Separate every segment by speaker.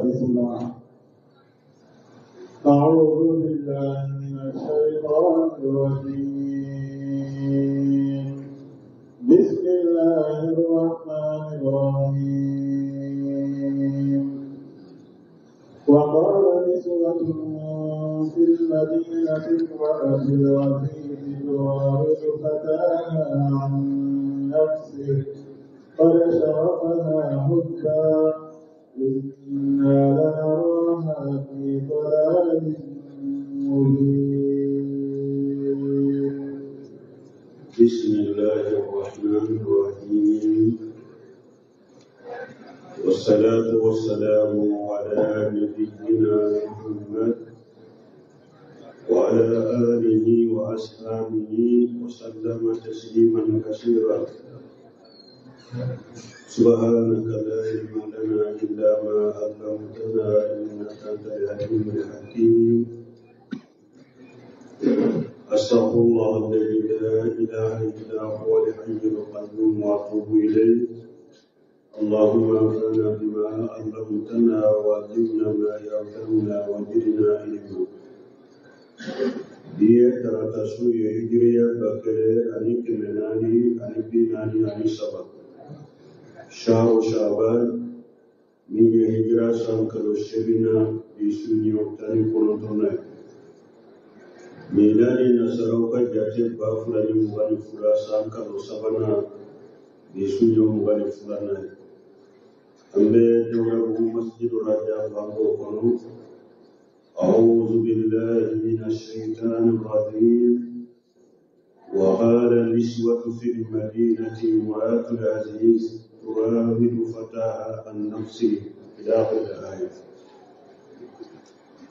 Speaker 1: بسم الله. أعوذ بالله من الشيطان الرجيم. بسم الله الرحمن الرحيم. وقال نسوة في المدينة امرأة العزيز تراود فتاها عن نفسه قد شغفها حبا إنا لنراها في ضلال مبين.
Speaker 2: بسم الله الرحمن الرحيم. والصلاة والسلام على نبينا محمد وعلى آله وأصحابه وسلم تسليما كثيرا. سبحانك لا علم لنا إلا ما علمتنا إنك أنت العليم الحكيم. أستغفر الله الذي لا إله إلا هو الحي القيوم وأتوب إليه. اللهم انفعنا بما علمتنا وعلمنا ما ينفعنا وزدنا علما. Dia teratasu ya hijriya bakere ani kemenani ani binani ani sabak. Shahru Shaban minye hijra sankalo shebina isunyo tani konontona. Milani nasarauka jate bafulani mugani fula sankalo sabana isunyo mugani fulana. Ambe jawrabu masjidu raja bango kono. أعوذ بالله من الشيطان الرجيم. وقال النسوة في المدينة امرأة العزيز تراود فتاها عن نفسه إلى آخر الآية.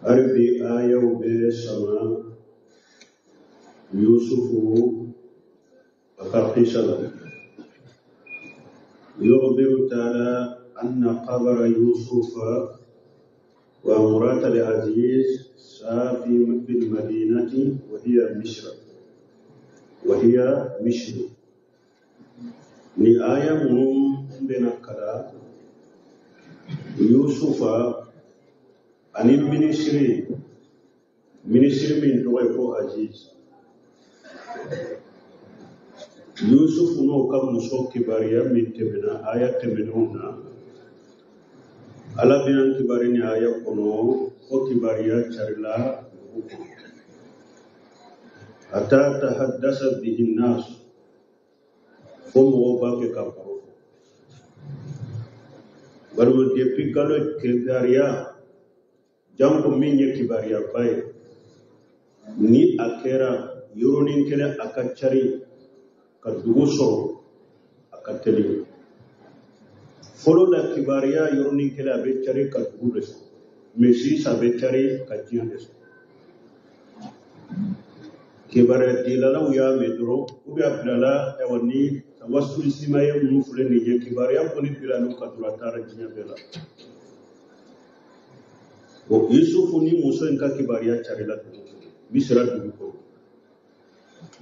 Speaker 2: أربي آية وبسما يوسف أخاقشلا يخبر تعالى أن قبر يوسف وامرأة العزيز سافي في المدينة وهي مصر. نآية من بنكرا يوسف أن المنسر من دوائفو عزيز. يوسف نو كم مسوك كباريا من تبنا آية تبنونا ala binan kibari ni aya kono ko kibariya charila ata tahaddasa bihi nas fomo ba ke kaparo baru depi kalau kibariya jambo minye kibariya bay ni akera yuronin kele akachari kaduso akateli Follow la kibaria yorni kela becari katbules, mesi sa becari kajianes. Kibaria dilala uya medro, uya bilala ewani tawasul simaye munufule nije kibaria poni bilanu katuratara jinya bela. O Yusufu ni Musa inka kibaria charila bisra duko.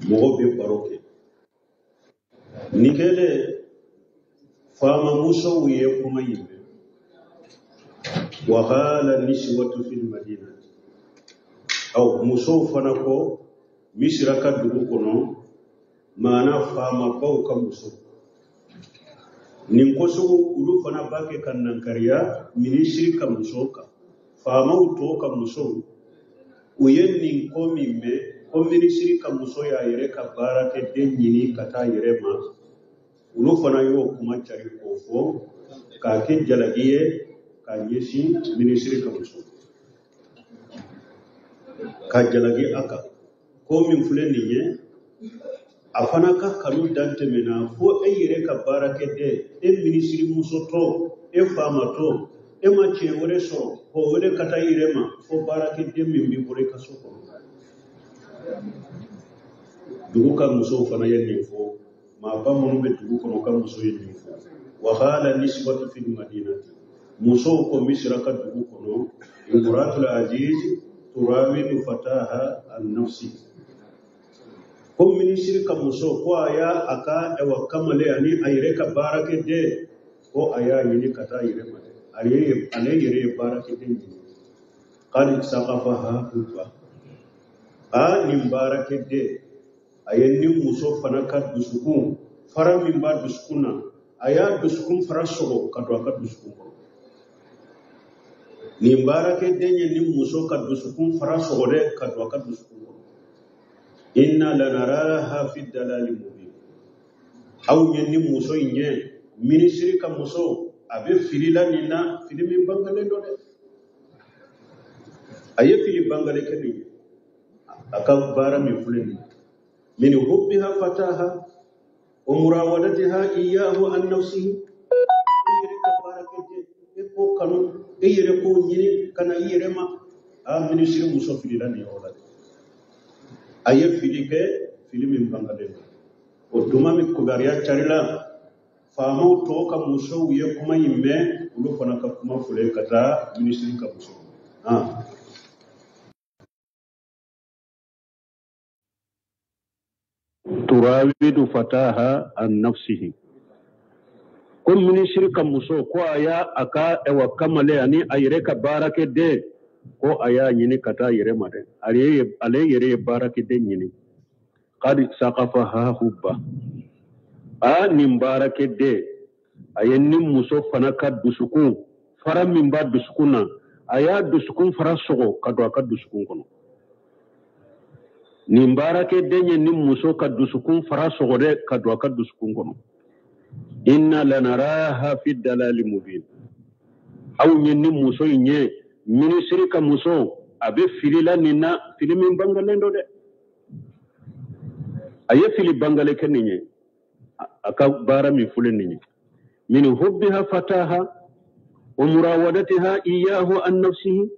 Speaker 2: Mogo be baroke. Nikele فاما موسى ويكم يمه وقال النسوة في المدينة أو موسى فنكو مصر كدوكونو ما أنا فاما باوك موسى نينكوسو ولو فنا باكي كان نكريا منيسري كموسوكا فاما وتوكا موسى وين نينكو ميمه كم منيسري كموسى يا يريكا بارك دينيني كتا يريما ulu fana yo kuma cari kofo ka kin jalagiye ka yeshi ministry kamso ka jalagi aka ko min fulen niye afana ka kanu dante mena fo eyire ka barake de ministry muso to e fama to e ma che wore so ko wore kata irema fo barake de min bi bore ka so ko dugu ka muso fana yenni fo ما بمن بتوكل كم مسوي نيفو وقال النسبة في المدينة مسوق مصر كتوكل امرأة العزيز تراود فتاها عن نفسه كم من شرك مسوق ويا أكا وكمل يعني أيرك بارك ده هو أيا يني كتا يرمى عليه بارك دين قال سقفها حبا نمبارك دين أيني مصوف فنكات بسكون فرا من بعد بسكونا أيا بسكون فرا سوغو كدوا بسكون نمبارك دين يني مصوف كد بسكون فرا سوغو ده كدوا بسكون إنا لنراها في الدلال المبين أو يني مصوف يني ministry ka muso abe filila nina fili min bangale do de aye fili bangale kedi aka bara min fulini min hubbiha fataha wa murawadatiha iyyahu an nafsihi yere ka bara kedi e ko kanu e yere ko nyini kana yere ma a ministry muso filila ni hola aye fili ke fili min bangale do o duma mi ko gariya charila faamo to ka muso ye kuma yimme ulu fana ka kuma fule kata ministry ka muso turawidu fataha an nafsihi kun ministry ka muso ko aya aka ewa kamale ani ayire ka barake de ko aya nyini kata yire made ale yire barake de nyini qad saqafaha hubba nin barake de ayenni muso fana ka dusukun fara min ba dusukuna aya dusukun fara sogo kado aka dusukun kono nin barake de nyenni muso ka dusukun fara sogo de kado aka dusukun kono inna lanaraha fi dalali mubin aw nyenni muso nye ministry ka muso abe filila nina fili min bangalendo de aye fili bangale keninye aka bara mi fuleni min hubbiha fataha wa murawadatiha iyyahu an nafsihi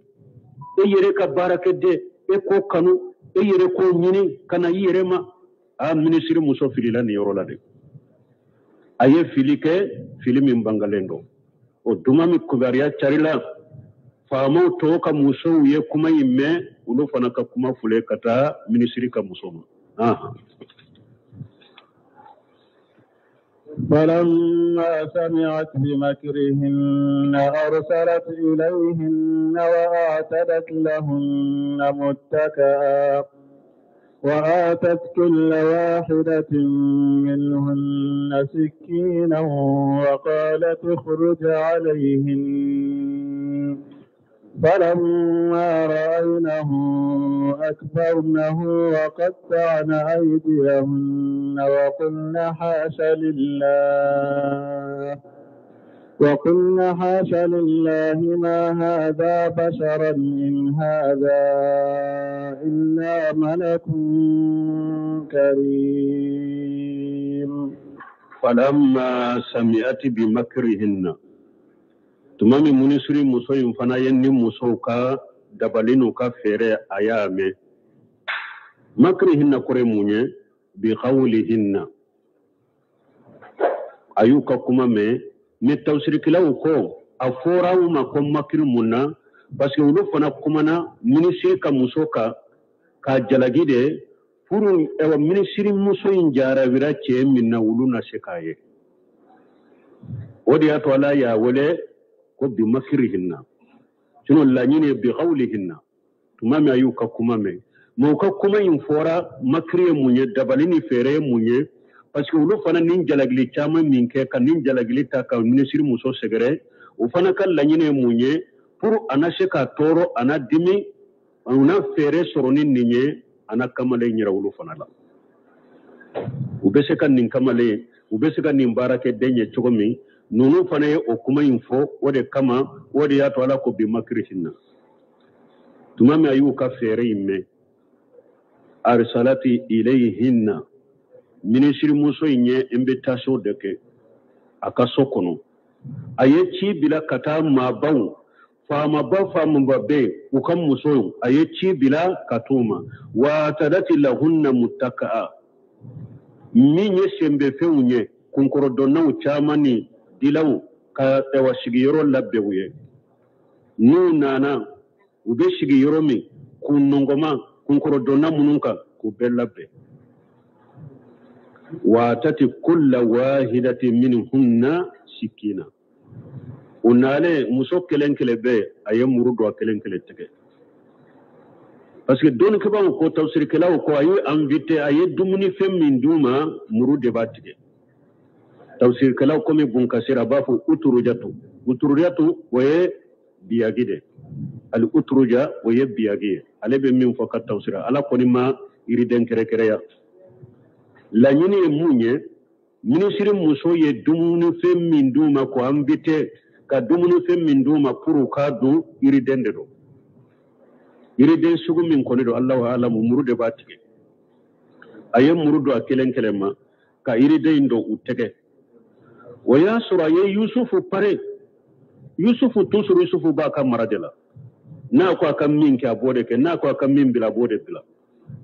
Speaker 2: yere ka barake de e ko kanu yere ko nyini kana yere ma a ministry muso filila ni yorola de aye filike filimi bangalendo o duma mi kubariya charila faamo to ka muso ye kuma yimme ulo fana ka kuma fule kata ministry ka muso ma
Speaker 1: فلما سمعت بمكرهن أرسلت إليهن وأعتدت لهن متكئا وآتت كل واحدة منهن سكينا وقالت اخرج عليهن فلما رأينه أكبرنه وقطعن أيديهن وقلن حاش لله ما هذا بشرا إن هذا إلا ملك كريم
Speaker 2: فلما سمعت بمكرهن tumami munisuri muso yin fana yenni muso ka dabalinu ka fere ayame makrihinna kore munye bi qawlihinna ayuka kuma me tawsirikilaw ko aforawu ma ko makri munna parce que ulu fana kuma na munisiri ka muso ka jalagide furu ewa munisiri muso yin jara wira che minna ulu na sekaye odi ato ala ya wole ko bi makrihinna sino lanyine bi qawlihinna tumami ayuka kuma me mo ka kuma in fora makriye munye dabalini fere munye parce que ulu fana nin jalagli chama minke kan nin jalagli ta ka ministry muso segere u fana kan lanyine munye pour anashe ka toro anadimi una fere soroni ninye ana kamale nyira ulu fana la ubese kan nin kamale ubese kan nin barake denye chogomi nunu fana ye o kuma info wode kama wode ya to ala ko bi makrihinna tumami ayuka fere imme arsalati ilayhinna ministry muso inye invitation deke akaso kono aye ci bila kata mabaw fama babe ukam muso aye ci bila katuma wa tadati lahunna muttakaa minye sembe feunye kunkoro donna uchamani dilaw ka ewa shigiyoro labbewuye nana ube shigiyoro mi kunongoma kunkoro donna mununka kubelabbe واتت كل واحدة منهن سكينة
Speaker 3: unale muso kelen kele be aye muru do kelen kele tege parce que don ke ban ko tawsir kelaw ko aye invité aye dumuni fem min duma muru de batige tawsir kelaw ko mi bun kasira ba fu uturujatu waye biyagide al utruja waye biyagide ale be min fo ka tawsira ala ko ni ma iri den kere kere ya la nyini e munye ministre muso ye dumuni fem min duma ko invité ka dumuni fem min duma puru ka do iri dende do iri den sugu min koni do Allah wa alamu murude batige aye murudo akelen kelema ka iri den do utege waya sura ye yusufu pare yusufu tusuru yusufu ba ka maradela na ko aka min ka bode ke na ko aka min bila bode bila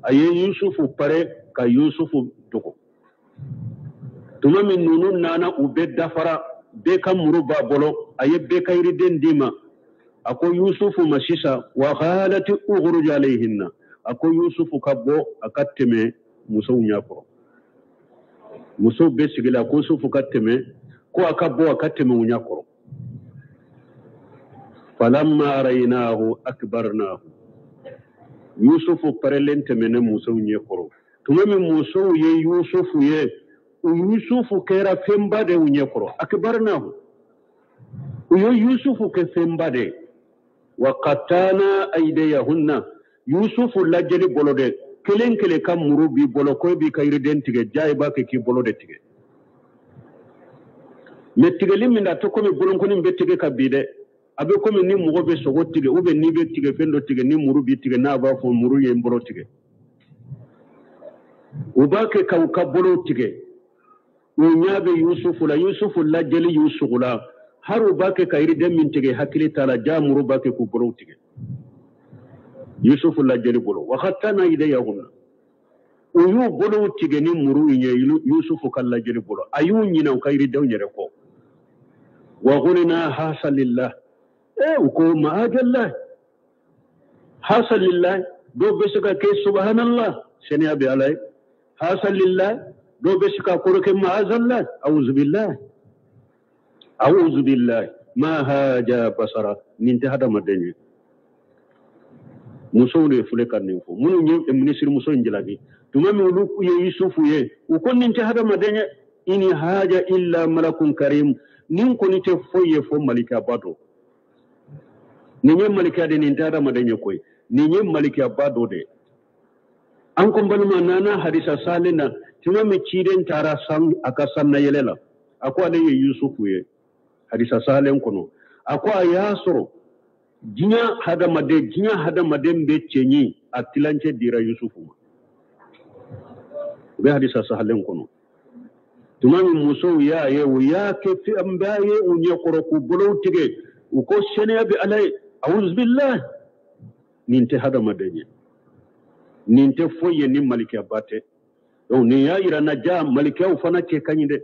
Speaker 3: aye yusufu pare ka yusufu dugo tuma min nunun nana ube dafara be kan muruba bolo aye be ka iri den dima ako yusufu masisa wa khalati ukhruj alayhinna ako yusufu kabbo akatteme muso nyakoro muso be sigila ko yusufu katteme ko akabbo akatteme nyakoro falamma raynahu akbarnahu yusufu parelente mena muso nyakoro tumami muso ye yusufu kera fembade nyakoro akbarnahu uyo yusufu ke fembade وقتانا أيديهن يوسف لجلي بولode kelen kele kam murubi bolo ko bi kayri den tige jay ba ke ki bolode tige mettige liminda to ko mi bolon ko ni bettige kabide abe ko mi ni mugo be sogo tige ube ni be tige fendo tige ni murubi tige na ba fo muru ye mbolo tige ubake ka ka bolo tige unyabe yusufu la jeli yusufu la haru bake kayri den min tige hakili tala jamuru bake ku bolo tige yusufu la jeli bolo wa khatana idayahunna uyu bolo tige ni muru nye yusufu kala jeli bolo ayu nyina kayri den nyere ko wa qulna hasalillah uko ma'ajallah hasalillah do besaka ke subhanallah seni abi alay hasalillah do besaka ko ke ma'azallah a'udhu billah ma haja basara ninte hada madenye muso ne fule kanin fo munu nye ministre muso njilagi tumami ulu ye yusufu ye uko ninte hada madenye ini haja illa malakun karim nin ko nite foye fo malika bado ninye malika de ninte hada madenye koy ninye malika bado de an ko balma nana hadisa salina tumami ciden tara sam aka sanna yelela akwa de ye yusufu ye hadisa salen kono akwa yasoro jinya hada made mbe chenyi atilance dira yusufu be hadisa salen kono tumami muso ya ke fi ambaye unye koroku bolo tige uko shene abi alai a'udhu billah ninte hada madenye ninte foye ni maliki abate don ni ya ira na ja maliki ufana ke kanyinde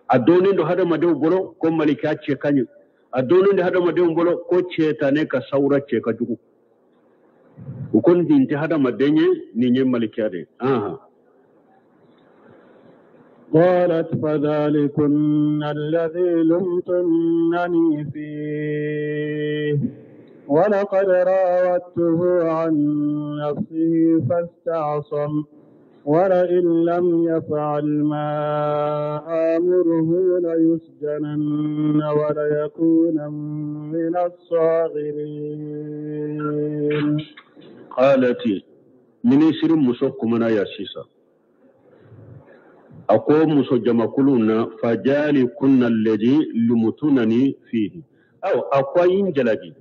Speaker 3: adonin do hada madew bolo ko malika ce kanyi adonin do hada madew bolo ko ceta ne ka saura ce ka jugu ukon dinti hada madenye ni nye malika de
Speaker 1: قالت فذلكن الذي لمتنني فيه ولقد راودته عن نفسه فاستعصم ولئن لم يفعل ما آمره ليسجنن وليكون من الصاغرين
Speaker 3: قالت منيسر مسوكمنا يا سيسا أقوم مسو جمكلنا فجالي كنا الذي لمتنني فيه أو أقوين جلاجي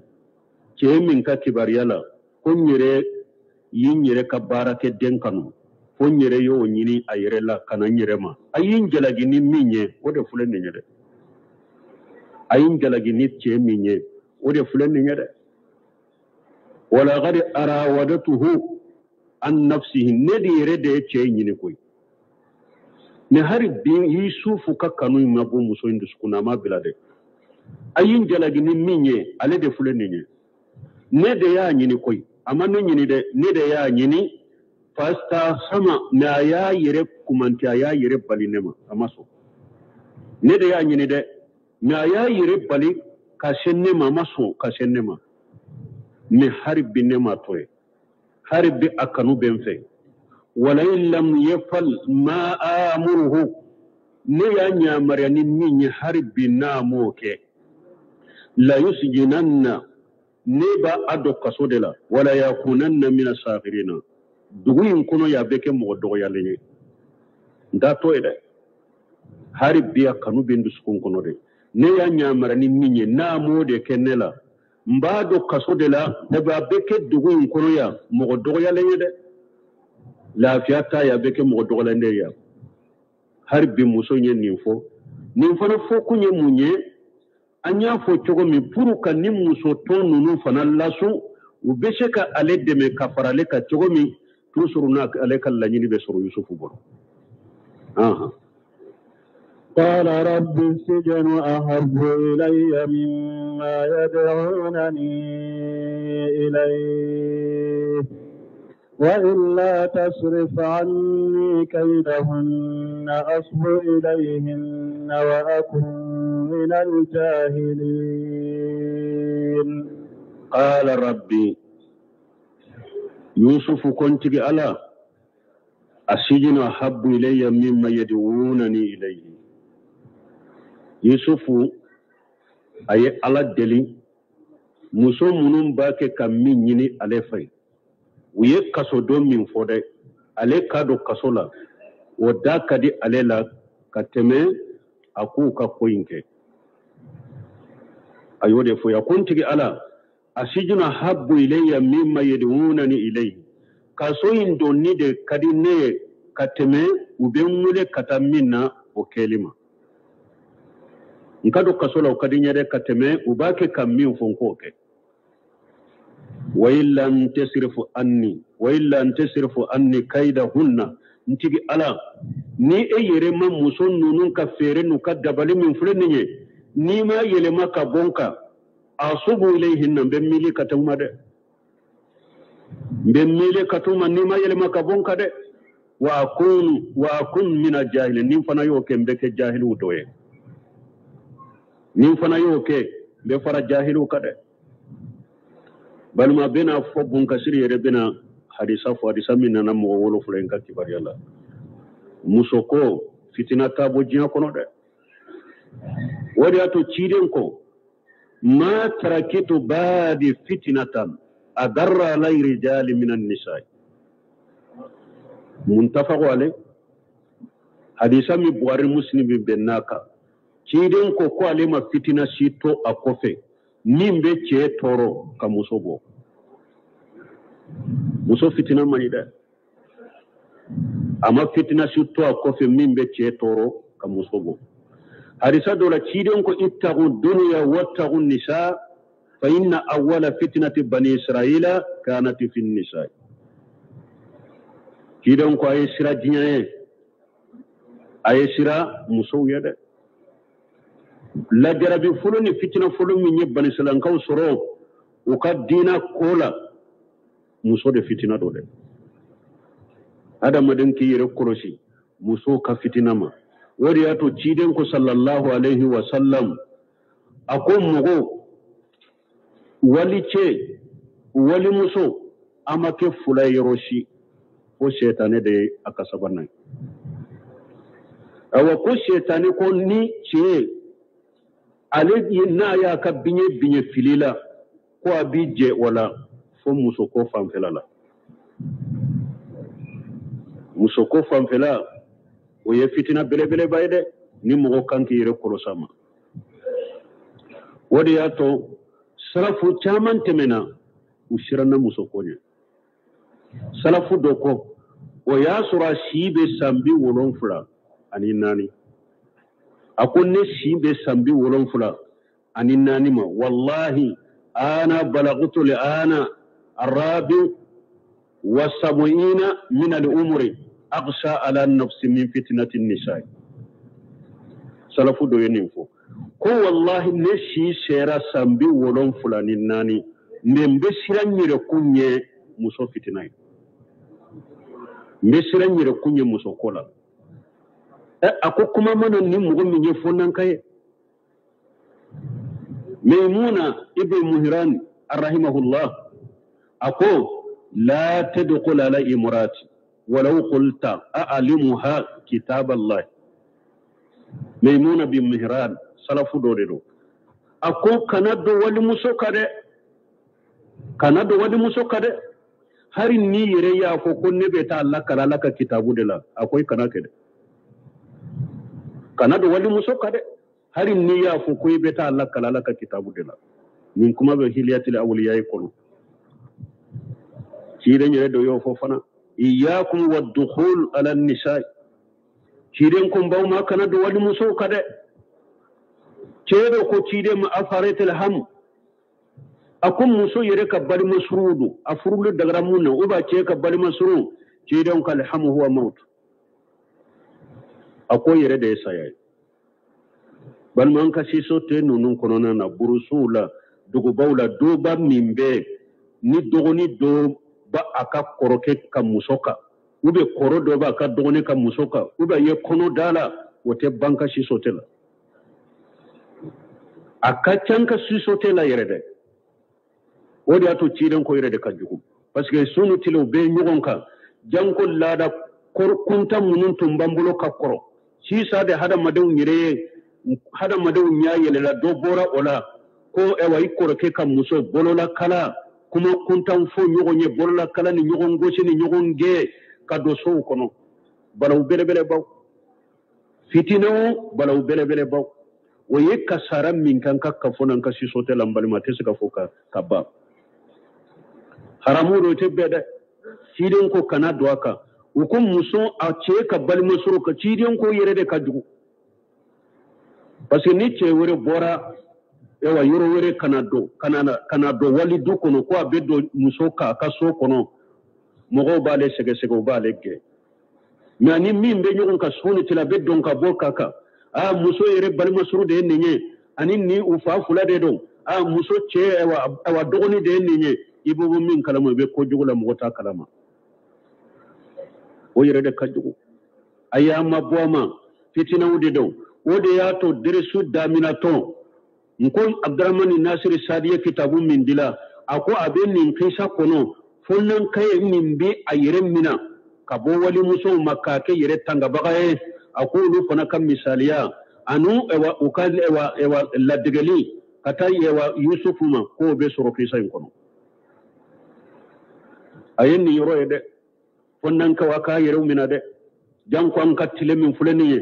Speaker 3: كيمين كباريالا كن يري كبارك دينكانو fonyere yo nyini ayere la kana nyerema ayin jalagi ni minye wode fulen ni nyede ayin jalagi ni che minye wode fulen ni nyede wala gadi arawadatuhu an nafsihi nedi rede che nyini koy ne hari bi yusufu kakanu mabu muso indus kuna ma bilade ayin jalagi ni minye ale de fulen ni nyede nede ya nyini koy amanu nyini de nede ya nyini fasta sama na ya yere kumanti ya yere balinema amaso ne da ya nyini de na ya yire bali ka senne ma maso ka senne ma ne harbi ne ma toye harbi akanu benfe wala lam yafal ma amuruhu ne ya nyamara ni min harbi na moke la yusjinanna ne ba ado kaso de la wala yakunanna min asafirina duguin kono ya beke mo do ya lenye nda to ede harbi akanu bendu sukun kono de ne ya nyamara ni min na mo de kenela mbado kaso de la ne ba beke duguin kono ya mo do ya lenye de lafiyata ya beke mo do la ne ya harbi muso nye ninfo na fo kunye munye anya fo chogo mi puru ka ni muso to nunu fana lasu ubeshe ka ale deme kafarale ka chogo mi tusuru na ale kallanyini be suru yusufu boro
Speaker 1: قال رب السجن أحب إلي مما يدعونني إليه وإلا تصرف عني كيدهن أصب إليهن وأكن من الجاهلين
Speaker 3: قال ربي يوسف كنت على السجن أحب إلي مما يدعونني إليه يوسف أي على الدليل muso munun ba ke kan min ɲini ale fɛ u ye kaso don min fɔ dɛ ale ka don kaso la o da ka di ale la ka tɛmɛ a k'u ka ko in kɛ a y'o de fɔ ya kuntigi ala asijuna habbu ilayya mimma yad'unani ilayhi kaso in donni de ka di ne ye ka tɛmɛ u bɛ n wele ka taa min na o kɛli ma n ka don kaso la o ka di n ye dɛ ka tɛmɛ u b'a kɛ ka min fɔ n k'o kɛ wa illa an tasrifu anni kaidahunna ntigi ala ni e yere ma muso nunun ka fere nu ka dabali min fure ni ye ni ma yelema ka bonka asubu ilayhinna be mili katuma de be mili katuma ni ma yelema ka bonka de wa akun min al-jahilin ni fana yo ke mbeke jahilu doye ni fana yo ke be fara jahilu kade balma bena fo bun kasiri yere bena hadisa min nana mo wolo fulen ka kibari Allah musoko fitina tabo jiya kono de wadi ato ciden ko ma tarakitu badi fitnatan adarra lay rijali minan nisa muntafaqu alay hadisa mi buhari muslim bennaka ciden ko ale ma fitina sito akofe nimbe che toro ka musobo muso fitina mani da ama fitina sito akofe nimbe che toro ka musobo hadisa dola ciden ko ittaqu dunya wattaqu nisa fa inna awwala fitnati bani israila kanat fi nisa ciden ko ay sira dinyaye ay sira muso yede la jarabi fulu ni fitina fulu min ye bani salankaw soro u ka dina kola muso de fitina do de adamaden ki yere korosi muso ka fitina ma wadi ato ciden ko sallallahu alaihi wa sallam ako mugo wali ce wali muso amake fula yoroshi ko shetane de akasabanai awa ko shetane ko ni ce ale na ya ka binye filila ko abije wala fo muso ko fanfela la muso ko fanfela o ye fitina belebele bayde ni mogo kanki yere kolosama wadi yato salafu chaman temena ushirana muso ko ne salafu doko o ya sura shibe sambi wolon fura ani nani akunne shibe sambi wolon fula ani nani ma wallahi ana balagtu li ana arabi wa sab'ina min al-umri aghsha ala nafsi min fitnati an-nisa salafu do yenin fo ko wallahi ne shi shera sambi wolon fula ni nani membe siranyire kunye muso fitinai mbe siranyire kunye muso kola ako kuma mana ni mugo min ye fonnan kaye ميمونة ابن مهران رحمه الله أقول لا تدخل على امرأة ولو قلت أعلمها كتاب الله. ميمونة بن مهران سلف دوريرو أقول كندو ولي مسوكده hari ni yere ya ko kunne be ta Allah kala laka kitabu de la akwai kana kede kana do wali muso kade hari ni ya ko be ta Allah kala laka kitabu de la nin kuma be hiliyatil awliya kono ciiden yere do yo fofana iyyakum wad-dukhul ala an-nisa ciiden ko bawma kana do wali muso kade ceedo ko ciide ma afaratil ham akun muso yere ka bari masrudu afurulu daga munna uba ce ka bari masru ce don kalhamu huwa maut akwai yere da yasa yayi bal man ka si so te nunun kono na burusula dugu bawla do ba mimbe ni dogoni do ba aka koroke ka musoka ube koro do ba ka dogoni ka musoka ube ye kono dala wote banka si so tela aka canka si so tela yere de wodi ato ciiden ko yirede kanjukum parce que sunu tilo be ñugonka janko laada kunta munun tum bambulo kakkoro sisa de hada madew ñire hada madew ñayele la do bora ola ko ewa ikkoro ke kam muso bolola kala kuma kuntan fo ñugonye bolola kala ni ñugon gosi ni ñugon ge ka do sow kono balaw belebele baw fitino balaw belebele baw wo ye kasara min kan kakka fonan ka sisote lambalima tesika fo ka ba haramu te bede cidin ko kana doaka hukum muso a ce ka bal musuru ka cidin ko yere de kajugu parce que ni ce wore bora ewa yoro wore kana do wali du kono ko abedo muso ka so kono mogo bale sege bale ge mais ni min be nyogon ka soni tila be don ka bo kaka muso yere bal musuru de nenye ani ni ufa fula de do muso ce ewa dogoni de nenye ibubu min kalama be ko jugula mo ta kalama o yere de kajugu ayama boma fitina wudi do wode ya to deresu damina to nko abdurrahman nasir sadiya kitabu min dila ako abin nin kisa kono fonnan kai min be ayere mina kabo wali muso makake yere tanga bagaye ako lu fana kam misaliya anu ewa ukal ewa ladgali kata ewa yusufuma ko be soro kisa kono ayen ni yoro de fonnan ka waka yero mina de janko an kattile min fulani ye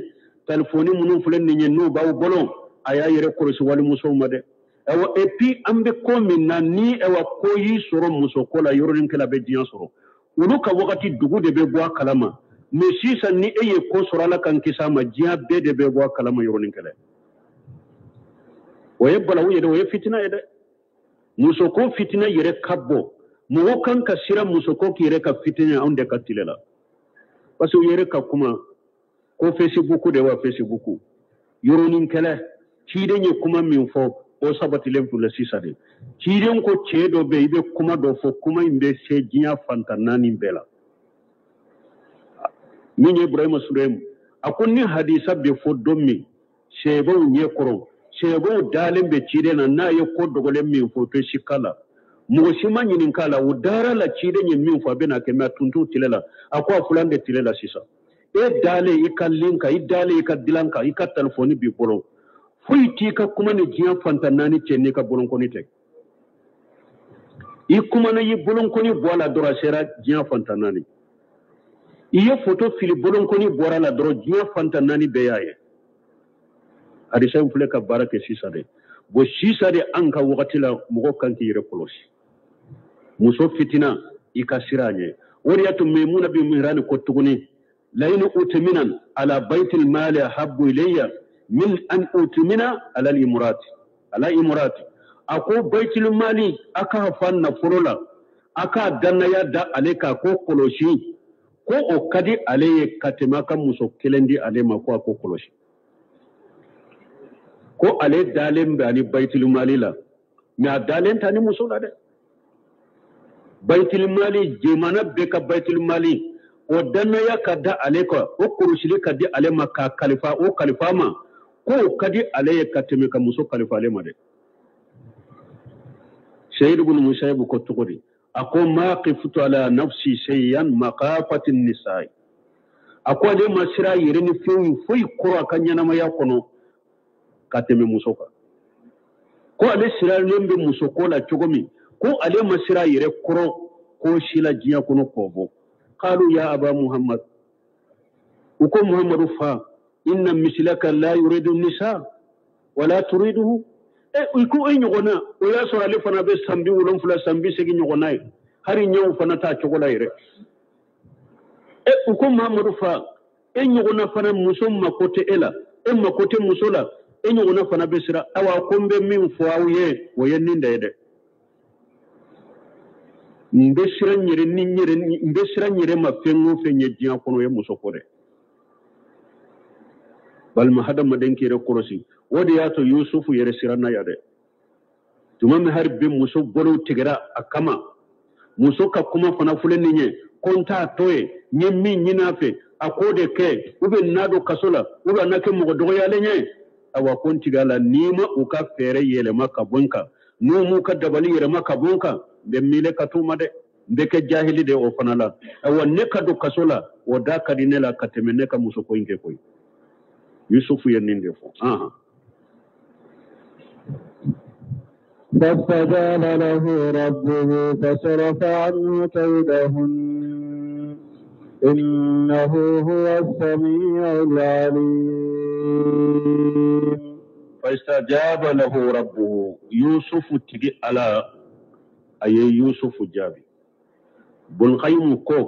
Speaker 3: telefoni munun fulani ye no bawo bolon aya yere kursi wali muso made ewa epi ambe ko min na ni ewa ko yi soro muso ko la yoro nin kala be diyan soro ulu ka wakati dugu de be bo kalama me sisa ni eye ko soro la kan kisama jiya be de be bo kalama yoro nin kala waye bala wuye de waye fitina ede muso ko fitina yere kabbo mo kan ka sira muso ko ki yere ka fitina on de ka tilela parce que yere ka kuma ko Facebook de wa Facebook yoro nin kala cide nye kuma min fo o sabati lemtu la sisade ciden ko cedo be ibe kuma do fo kuma imbe se jinya fantanani bela min Ibrahim Surem akunni hadisa be fo dommi sebo nye koro sebo dalen be cide na ye ko dogole min fo to shikala mo shima nyinin kala udara la cide nye min fo be na kema tuntu tilela akwa fulande tilela sisa e dale ikalinka idale ikadilanka ikatelefoni bi bolo fuiti ka kuma ne jiyan fantanani cenne ka bolon koni tek i kuma na yi bolon koni bola dora sera jiyan fantanani iye photo fili bolon koni bora la doro jiyan fantanani be yaye hadisa fule ka barake sisade bo sisade an ka wakati la mugo kanki yire kolosi muso fitina ikasiranye wori yatu Maimuna bi Mihran ko tuguni la in utminan ala baitil mali habbu ilayya min an utumina ala imurati ako baitul mali aka fanna furola aka danna yadda aleka ko koloshi ko o kadi aleye katima kan muso kelendi ale ma ko koloshi ko ale dalen bani baitul mali la na dalen tani muso la de baitul mali jemana be ka baitul mali o danna ya kadda aleka o koloshi kadi ale ma ka khalifa o khalifa ma ko kadi alaye kateme ka muso kalifa ale made سيد بن مسيب كتغري أقول ما قفت على نفسي شيئا مقافة النساء أقول لما سرا يرني في قرى كان ينما يكونو كاتم مسوكا ko ale sira lembe musoko la chogomi ko ale masira yire koro ko shila jiya kono kobo qalu ya aba muhammad uko muhammadu fa inna mislaka la yuridu nisa wala turiduhu uko ay nyogona o ya so ale fana be sambi wolon fula sambi segi nyogona hari nyaw fana ta chogola yire uko muhammadu fa nyogona fana musomma kote ela makote musola enyo una fana besira awa kombe min fuawye woyenni ndede mbesira nyire mafengo fenye jiya kono ye musokore bal mahada madenki re korosi wodi yato yusufu yere sirana yade tumame harbe muso bolo tigera akama muso ka kuma fana fuleni nye konta toye nyemmi nyinafe akode ke ube nado kasola ube anake mugodogo yale nye awa kontigala nima uka fere yele makabunka numu ka dabali yele makabunka be mile katuma de ndeke jahili de ofanala awa neka do kasola oda kadinela katemeneka musoko inge koy yusufu yeninde fo
Speaker 1: فاستجاب له ربه فصرف عنه كيدهن إنه هو السميع العليم
Speaker 3: فاستجاب له ربه يوسف تجي على أي يوسف جابي بن قيم كو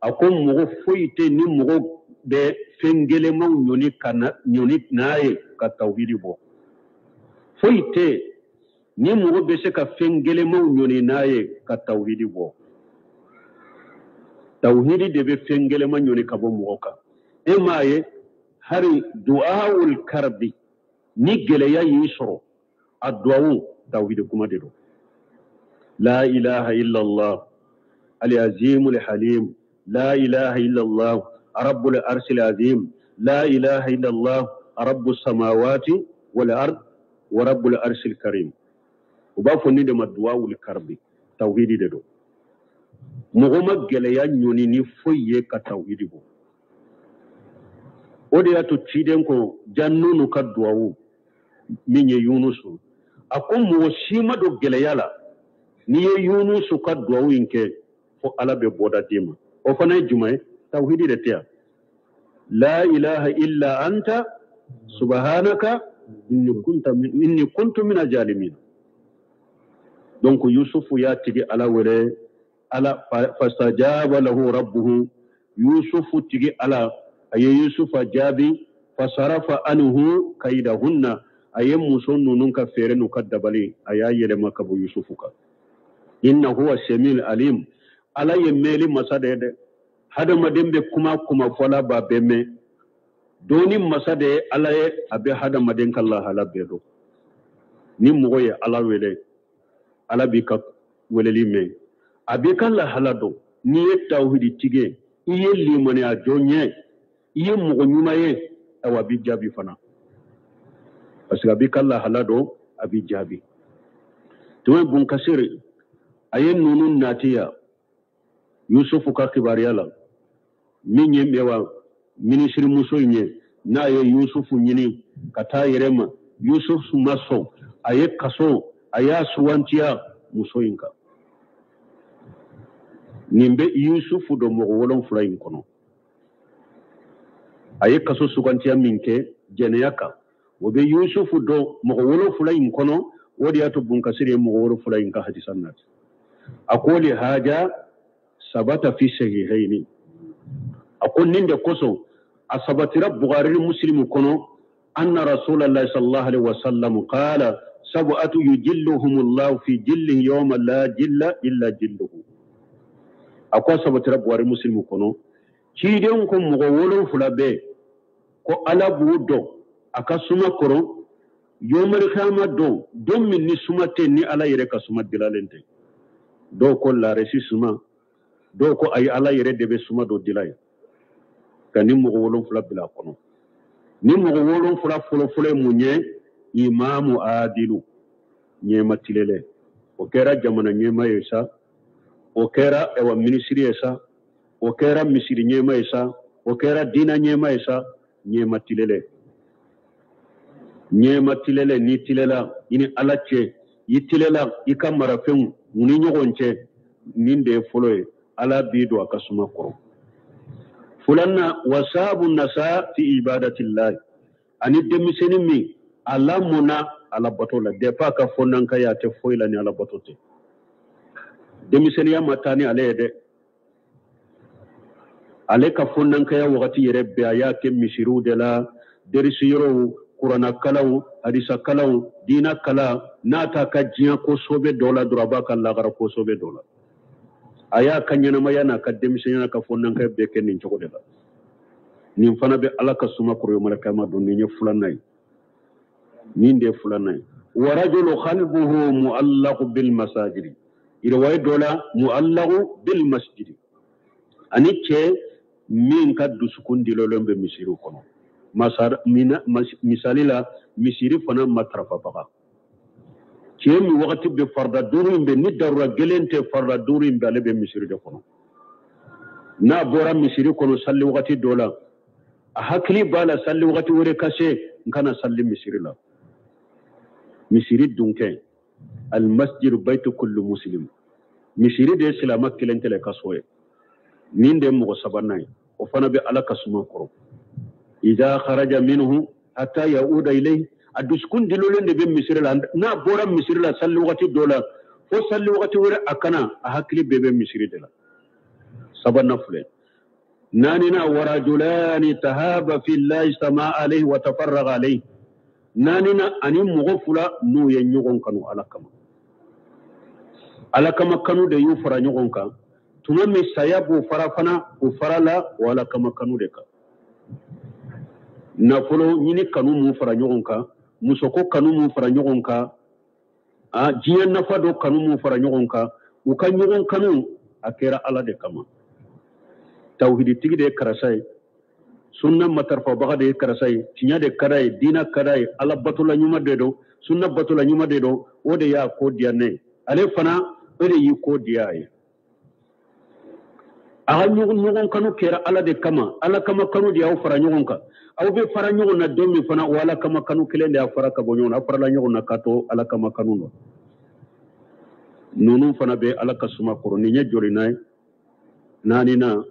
Speaker 3: أكون مغفويت نمغو de fengele ma nyoni naye ka tawhidi bo foite ni mo be se ka fengele ma nyoni naye ka tawhidi bo tawhidi de be fengele ma nyoni ka bo mo ka e maye hari du'aul karbi ni gele ya yisro addu'u tawhidi kuma de do la ilaha illa allah al-azim al-halim la ilaha illa allah رب العرش العظيم لا إله إلا الله رب السماوات والأرض ورب العرش الكريم وبافوني دم الدعاء والكرب توحيد دو مغمق جليا نيوني نفوي كتوحيد بو ودي أتو تشيدن كو جنون كدعاء من يونس أكون موسيما دو جليا لا ني يونس كدعاء إنك فو على ببودا ديما وفنا جمعي توحيد دتيا لا إله إلا أنت سبحانك إني كنت من الظالمين دونك يوسف ياتي على وله على فاستجاب له ربه يوسف تيجي على أي يوسف جابي فصرف عنه كيدهن أي مسون نك فيرن كدبلي أي يلما كبو يوسفك إنه هو السميع العليم على يميل مسدد hada madembe kuma fola ba beme doni masade alaye abe hada maden kallah halabedo ni moye ala wele ala bika weleli me abe kallah halado ni tawhidi tige iye limone a jonye iye mogo nyumaye awa bi jabi fana parce que abe kallah halado abi jabi to bun kasiri ayen nunun natiya yusufu ka kibariyala minye mewa ministri muso nye na ye yusufu nyini kata yerema yusufu maso aye kaso aya suwantiya muso inka nimbe yusufu do mo wolon fulayin kono aye kaso suwantiya minke jeneyaka wobe yusufu do mo wolon fulayin kono wodi ato bunkasire mo wolon fulayin ka hadisanat akoli haja sabata fi sahihaini akon ninde koso asabatira bukhari muslim kono anna rasulullah sallallahu alaihi wasallam qala sab'atu yujilluhumullahu fi jillihi yawma la jilla illa jilluhu akwa sabatira bukhari muslim kono ciden ko mo wolon fulabe ko ala budo akasuma koro yomar kama do don min ni sumate ni ala yere kasuma dilalente do ko la resi suma do ko ay ala yere debe suma do dilay kani mo wolon fula bila kono ni mo wolon fula folo munye imamu adilu nye matilele o kɛra jamana ɲɛma ye sa o kɛra minisiri ye sa o kɛra misiri ɲɛma ye sa o kɛra diina ɲɛma ye sa ɲɛma tilele ni tilela i ni ala cɛ i tilela i ka marafɛnw u ni ɲɔgɔn cɛ nin de ye fɔlɔ ye ala b'i don a ka suma kɔrɔ fulanna wasabu nasa fi ibadatillahi ani denmisɛnnin min a lamɔnna ala bato la depuis a ka fɔndankaya a tɛ foyi la ni ala bato tɛ denmisɛnniya ma taa ni ale ye dɛ ale ka fɔndankaya wagati yɛrɛ bɛɛ a y'a kɛ misiriw de la derisiyɔrɔw kuranakalaw hadisakalaw diina kala n'a t'a ka diɲɛ kosobɛ dɔ la dɔrɔn a b'a ka lagara kosobɛ dɔ la a y'a ka ɲɛnamaya n'a ka denmisɛnniya n'a ka fɔndankaya bɛɛ kɛ nin cogo de la nin fana bɛ ala ka suma kɔrɔ yomara kama don nin ye filanan ye nin de ye filanan ye wa rajulu qalbuhu mu'allaqu bil masajidi riwaya dɔ la mu'allaqu bil masjidi ani cɛ min ka dusukun dilolen bɛ misiriw kɔnɔ misali la misiri fana matarafabaga cɛ min wagati bɛ farda duuru in bɛ ni darura gɛlɛn tɛ farda duuru in bɛ ale bɛ misiri de kɔnɔ n'a bɔra misiri kɔnɔ salli wagati dɔ la a hakili b'a la salli wagati wɛrɛ ka se n kana salli misiri la misiri dunkɛ almasjid baytu kulli muslim misiri de ye silama kelen tɛ ka so ye nin de ye mɔgɔ sabanan ye o fana bɛ ala ka suma kɔrɔ idha kharaja minhu hatta yauda ilayhi a dusukun dilolen de bɛ misiri la n'a bɔra misiri la salli wagati dɔ la fo salli wagati wɛrɛ a kana a hakili bɛɛ bɛ misiri de la sabanan filɛ naanina warajulani tahaba fillahi sama alayhi wa tafarraga alayhi naanina ani mɔgɔ fila n'u ye ɲɔgɔn kanu ala kama kanu de y'u fara ɲɔgɔn kan tuma min saya b'u fara fana u fara la o ala kama kanu de kan nafolo ɲini kanu mun fara ɲɔgɔn kan musoko kanu mun fara ɲɔgɔn kan diɲɛ nafa dɔ kanu mun fara ɲɔgɔn kan u ka ɲɔgɔn kanu a kɛra ala de kama tawhiditigi de ye karasa ye sunna matarafabaga de ye karasa ye tiɲɛ de ka d'a ye diina ka d'a ye ala batola ɲuman de don sunna batola ɲuman de don o de y'a ko diya ne ye ale fana o de y'i ko diya a ye a ka ɲɔgɔn kanu kɛra ala de kama ala kama kanu de y'aw fara ɲɔgɔn kan aw bɛ fara ɲɔgɔn na don min fana o ala kama kanu kelen de y'a fara ka bɔ ɲɔgɔn na aw farala ɲɔgɔn na k'a to ala kama kanu dɔ ninnu fana bɛ ala ka suma kɔrɔ nin ye jɔrina ye naanina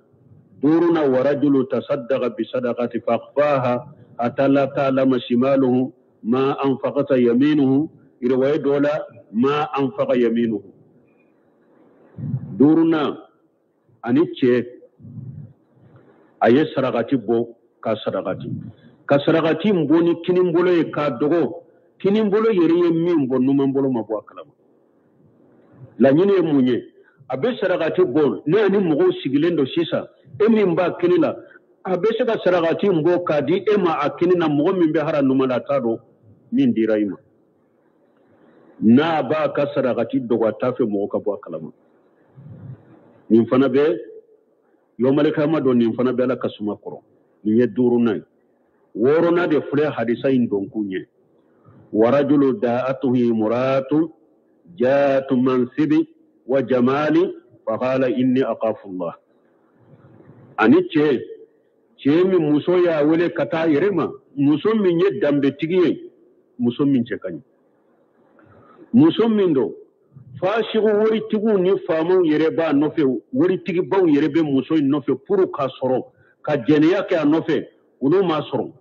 Speaker 3: دورنا ورجل تصدق بصدقة فأخفاها حتى لا تعلم شماله ما أنفقت يمينه رواية دولا ما أنفق يمينه دورنا أنيتشي أي سرقاتي بو كسرقاتي مبوني كنين بولو يكادوغو كنين بولو يريه مين بو نمان بولو مبوا كلام لا نيني مونيه abe sarakati bon ne ani mɔgɔw sigilen do sisan e min b'a kini la a bɛ se ka sarakati bɔ k'a di e ma a kini na mɔgɔ min bɛ hara numan la t'a dɔn min dira i ma n'a b'a ka sarakati dɔgɔ a t'a fɛ mɔgɔ ka bɔ a kalama nin fana bɛ yɔmalekama dɔn nin fana bɛ ala ka suma kɔrɔ nin ye duurunan ye wɔɔrɔnan de filɛ hadisa in dɔn kun ye warajulu da'atuhu imra'atun ja'atu mansibi wa jamali fa qala inni aqafu Allah ani cɛ min muso y'a wele ka taa yɛrɛ ma muso min ye danbetigi ye muso min cɛ ka ɲi muso min don faasigu waritigiw ni faamaw yɛrɛ b'a nɔfɛ waritigibaw yɛrɛ bɛ muso in nɔfɛ pour k'a sɔrɔ ka jɛnɛya kɛ a nɔfɛ olu m'a sɔrɔ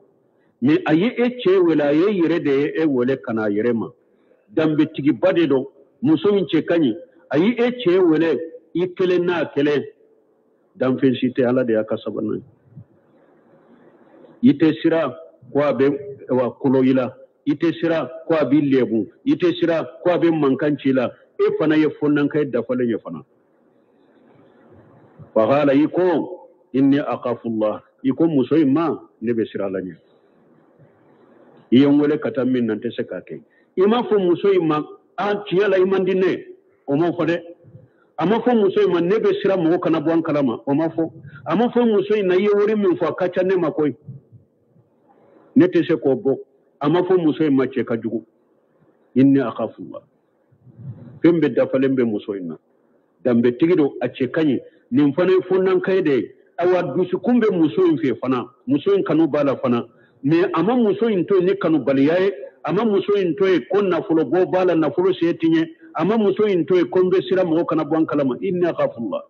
Speaker 3: mais a ye e cɛ wele a ye yɛrɛ de ye e wele ka n'a yɛrɛ ma danbetigiba de don muso min cɛ ka ɲi a ye e cɛ wele i kelen n'a kelen danfɛn si tɛ ala de y'a ka sabanan ye i tɛ sira ko a bɛ kolo i la i tɛ sira ko a b'i lebu i tɛ sira ko a bɛ mankan ci la e fana ye fɔnnankan ye dafalen ye fana fa qala i ko inni aqafu Allah i ko muso in ma ne bɛ sira la ɲɛ i ye n wele ka taa min na n tɛ se k'a kɛ i m'a fɔ muso in ma tiɲɛ la i man di ne o ma fɔ dɛ a ma fɔ muso in ma ne bɛ sira mɔgɔ kana bɔ an kalama o ma fɔ a ma fɔ muso in na i ye wari min fɔ a ka ca ne ma koyi ne tɛ se k'o bɔ a ma fɔ muso in ma cɛ ka jugu inni akhafu Allah fembe dafalembe muso inna dambe tigido acce kanyi nin fana funnan kai de awa dusu kumbe muso in fe fana muso in kanu bala fana me amma muso in to ni kanu baliyaye amma muso in to e kon na fulo bo bala na fulo se tinye amma muso in to e kombe sira mo kana bon kalama inna khafullah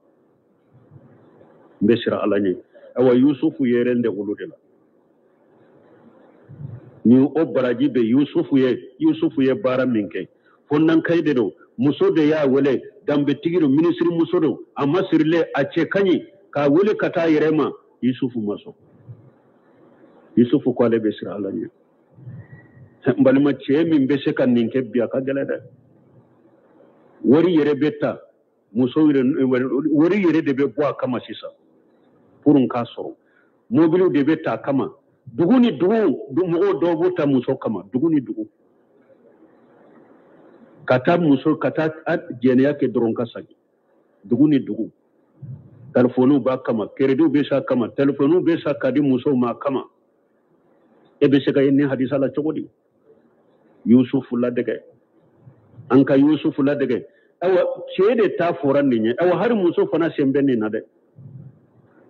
Speaker 3: be sira alani awa yusufu yerende uludela ni o baraji be yusufu ye bara minke fonnan kai de do muso de ya wele dambe tigiru ministry muso do amma sirle acce kanyi ka wele kata yerema yusufu maso yusufu ko le be sira alani mbalima ce min be se kan ninke biya ka gele de wori yere betta muso wori yere de be boa kama sisa purun ka soro mobilu de betta kama duguni dugu mo do bota muso kama duguni dugu kata muso kata jene yake doron kasagi duguni dugu telefonu ba kama keredu be sa kama telefonu be sa kadi muso ma kama ebe se kay ni hadisa la chogodi yusufu la dege anka yusufu la dege awa cede ta foran ni awa har muso fana sembe ni na de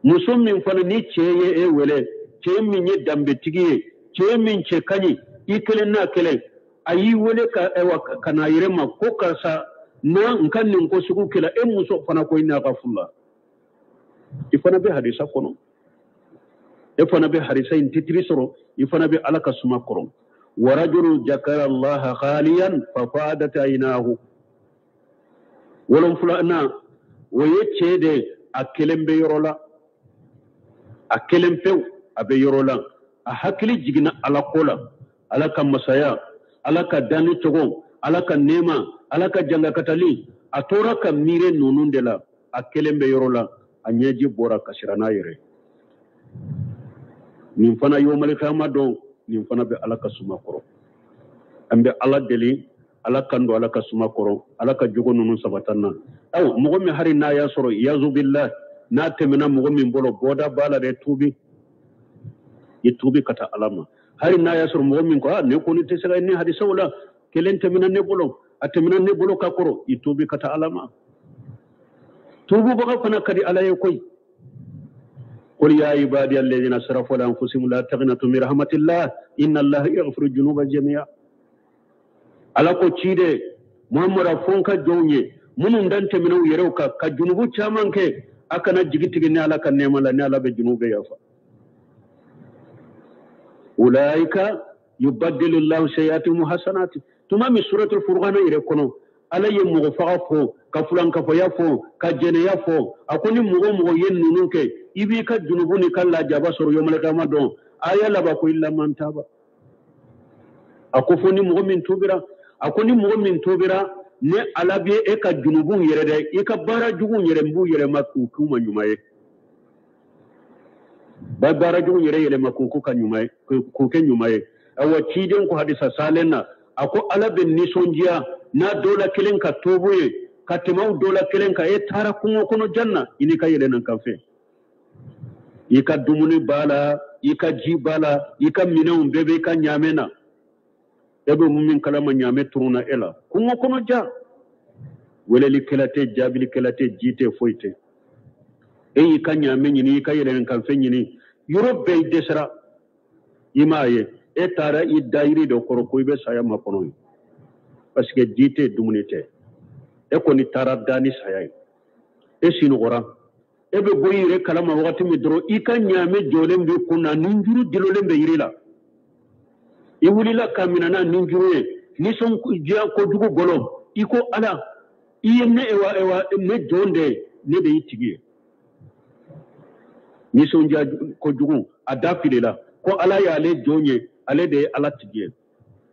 Speaker 3: muso min fana ni ceye e wele ce min ye dambe tigiye ce min ce kanyi ikelen na kelen ayi wele ka ewa kana yirema ko karsa na nkan nin ko sugu kila e muso fana ko ina gafulla ifana be hadisa kono ifana be hadisa in titrisoro ifana be alaka suma koron ورجل ذكر الله خاليا ففادت عيناه ولم فلان ويتشهد أكلم بيرولا أكلم بيو أبيرولا أحكي جينا على قولا على كمسايا على كداني تغون على كنيما على كجنغ كتالي أتورا كميري نونون دلا أكلم بيرولا أنيجي بورا كشرانا يري من فنا يوم القيامة دون nin fana be ala ka suma koro ambe ala deli ala kando ala ka suma koro ala ka jogo nunu sabatanna aw mogo mi hari na ya soro yazu billah na temena mogo min bolo boda bala de tubi tubi kata alama hari na ya soro mogo min ko ne ko ni tesira ni hadisa wala kelen temena ne bolo ka koro tubi kata alama tubu baka fana kadi ala ye koy قل يا عبادي الذين اسرفوا على انفسهم لا تقنطوا من رحمة الله ان الله يغفر الذنوب جميعا ala ko cide muhammad fonka jonye munun dante minu yereuka ka junubu chamanke akana jigitigi ne ala kan nemala ne ala be junube yafa ulaika yubaddilu allah sayyi'atihim hasanati tuma mi suratul furqan ire kono ala ye mugo faga fo ka fulan ka fo ya fo ka jene ya fo akoni mugo yen nununke ibi ka junubu ni kala jaba soro yomal kama don aya la ba ko illa man taba akofoni mugo min tubira akoni mugo min tubira ne ala be e ka junubu yere de e ka bara jugu yere mbu yere makku kuma nyumaye ba bara jugu yere makku ka nyumaye ko ke nyumaye awa ciden ko hadisa salena ako ala ben nisonjiya na dola kelen ka tobuye ka temau dola kelen ka e tara kungo kono janna ini ka yele nan kafe ika dumuni bala ika ji bala ika minau bebe ka nyamena ebe mumin kalama nyame turuna ela kungo kono ja weleli kelate jabili kelate jite foite e ika nyame nyini ika yele nan kafe nyini europe be desra imaye e tara i dairi do koroko ibe saya makono parce que jite dumunite e ko ni tara dani saya e sinu gora e be boyire kalama wakati mi dro ika nyame jolem be kuna ninjuru dilolem be yirila e wulila kamina na ninjuru e ni son jiya ko dugu golom iko ala iyenne ewa ne jonde ne be yitigi ni son jiya ko dugu adafilila ko ala ya le jonye ale de ala tigiye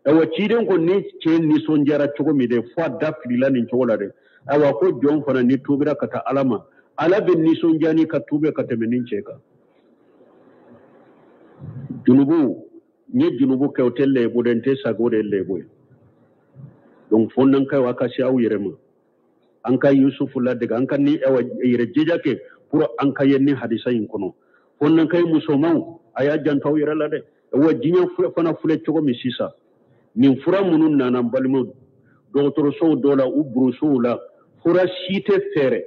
Speaker 3: awa ciden ko ni ce ni son jara cogo mi de fo da filila ni cogo la de awa ko jon fana ni tubira kata alama ala be ni son jani ka tube ka teme nin ceka junubu ni junubu ke hotel le bodente sagode le boy donc fonnan kai wa ka shi awu yerema an kai yusufu la daga an kan ni awa yere jejake pour an kai ni hadisa yin kono fonnan kai musomau aya jantaw yere la de wa jinya fana fule cogo mi sisa nin fura munun nanan balmo dogotorosow dɔ la u burusow la fura si tɛ fɛɛrɛ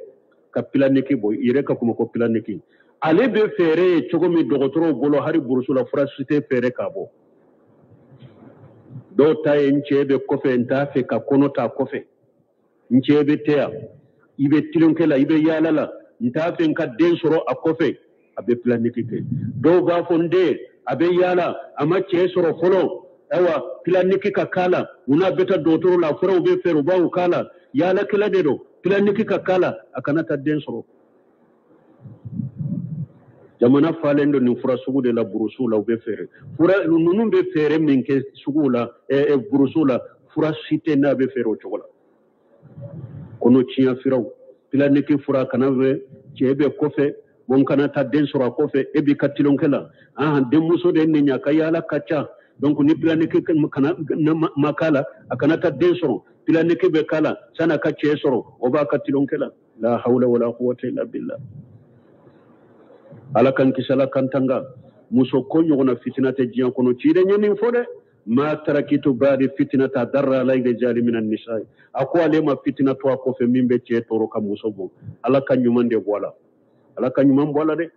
Speaker 3: ka pilaniki bɔ yɛrɛ ka kuma ko pilaniki ale bɛ fɛɛrɛ ye cogo min dɔgɔtɔrɔw bolo hari buruso la fura si tɛ fɛɛrɛ k'a bɔ dɔw ta ye n cɛ bɛ kɔfɛ n t'a fɛ ka kɔnɔ ta kɔfɛ n cɛ bɛ tɛ yan i bɛ tilonkɛ la i bɛ yaala la n t'a fɛ n ka den sɔrɔ a kɔfɛ a bɛ pilaniki kɛ dɔw b'a fɔ n den a bɛ yaala a ma cɛ sɔrɔ fɔlɔ awa pilaniki ka k'a la u n'a bɛ taa dɔgɔtɔrɔ la furaw bɛ feere u b'aw k'a la yaalakɛla de don pilaniki ka k'a la a kana taa den sɔrɔ jamana falen don nin fura sugu de la burusiw la u bɛ feere fura ninnu bɛ feere min kɛ suguw la burusiw la fura si tɛ n'a bɛ feere o cogo la kɔnɔ tiɲɛ firaw pilaniki fura kana bɛ cɛ bɛ kɔfɛ bon kana taa den sɔrɔ a kɔfɛ e b'i ka tilonkɛ la denmuso de ne ɲa ka yaala ka ca donc ni pilaniki kana ma k'a la a kana taa den sɔrɔ pilaniki bɛ k'a la san'a ka cɛ sɔrɔ o b'a ka tilonkɛ la la hawla wala quwwata illa billah ala kan kisi ala kan tanga muso ko ɲɔgɔnna fitina tɛ diɲɛ kɔnɔ ci de ɲɛ nin fɔ dɛ ma tarakitu ba'di fitnata darra alayhi rijali min an-nisa a ko ale ma fitina to a kɔfɛ min bɛ cɛ tɔɔrɔ ka muso bɔ ala ka ɲuman de bɔ a la ala ka ɲuman bɔ a la dɛ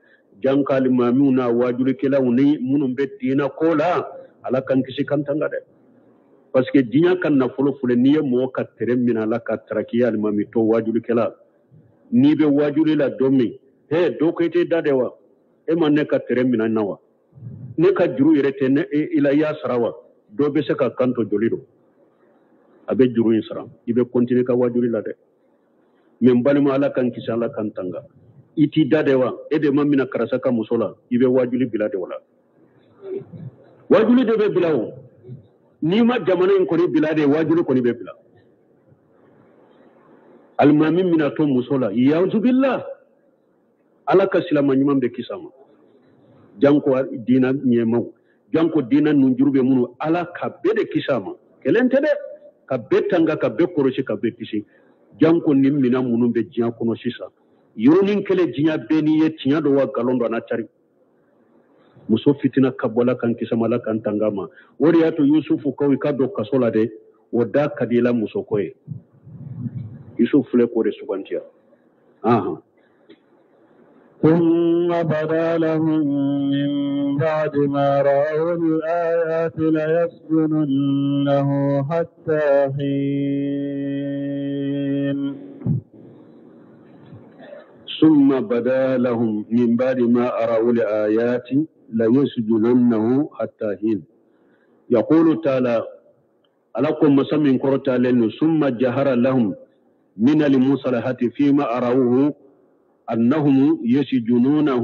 Speaker 3: jankali mamiw n'a wajulikɛlaw ni minnu bɛ diinɛ ko la ala kan kisi kan tanga dɛ parce que diɲɛ ka nafolo filɛ n'i ye mɔgɔ ka tere minɛ ala ka taraki alimami to wajulikɛla n'i bɛ wajuli la don min dɔw ko i tɛ da de wa e ma ne ka tere minɛ na wa ne ka juru yɛrɛ tɛ ne i la i y'a sara wa dɔw bɛ se ka kan to joli don a bɛ juru in sara i bɛ continuer ka wajuli la dɛ mais n balima ala kan kisi ala kan tanga i t'i da de wa e de ma minɛ karisa ka muso la i bɛ wajuli bila de o la wajuli de bɛ bila o n'i ma jamana in kɔni bila de wajuli kɔni bɛ bila alimami mina to muso la yauzubillah ala ka silama ɲuman bɛ kisa ma janko diina ɲɛmaw janko diina nunjuru bɛ minnu ala ka bɛɛ de kisa ma kelen tɛ dɛ ka bɛɛ tanga ka bɛɛ kɔlɔsi ka bɛɛ kisi janko ni mina minnu bɛ diɲɛ kɔnɔ sisan yɔrɔnin kelen diɲɛ bɛɛ n'i ye tiɲɛ dɔ wa nkalon dɔ a na cari muso fitina ka bɔ ala kan kisa ma ala kan tanga ma o de y'a to yusufu kaw i ka don kaso la dɛ o da ka di i la muso ko ye yusufu filɛ k'o de sugantiya
Speaker 1: ثم بدا لهم من بعد ما رأوا الآيات ليسجننه حتى حين
Speaker 3: ثم بدا لهم من بعد ما أروا الآيات ليسجننه حتى حين يقول تعالى ألكم مسمين قرطة لأنه ثم جهر لهم من المصالحات فيما أروه أنهم يسجنونه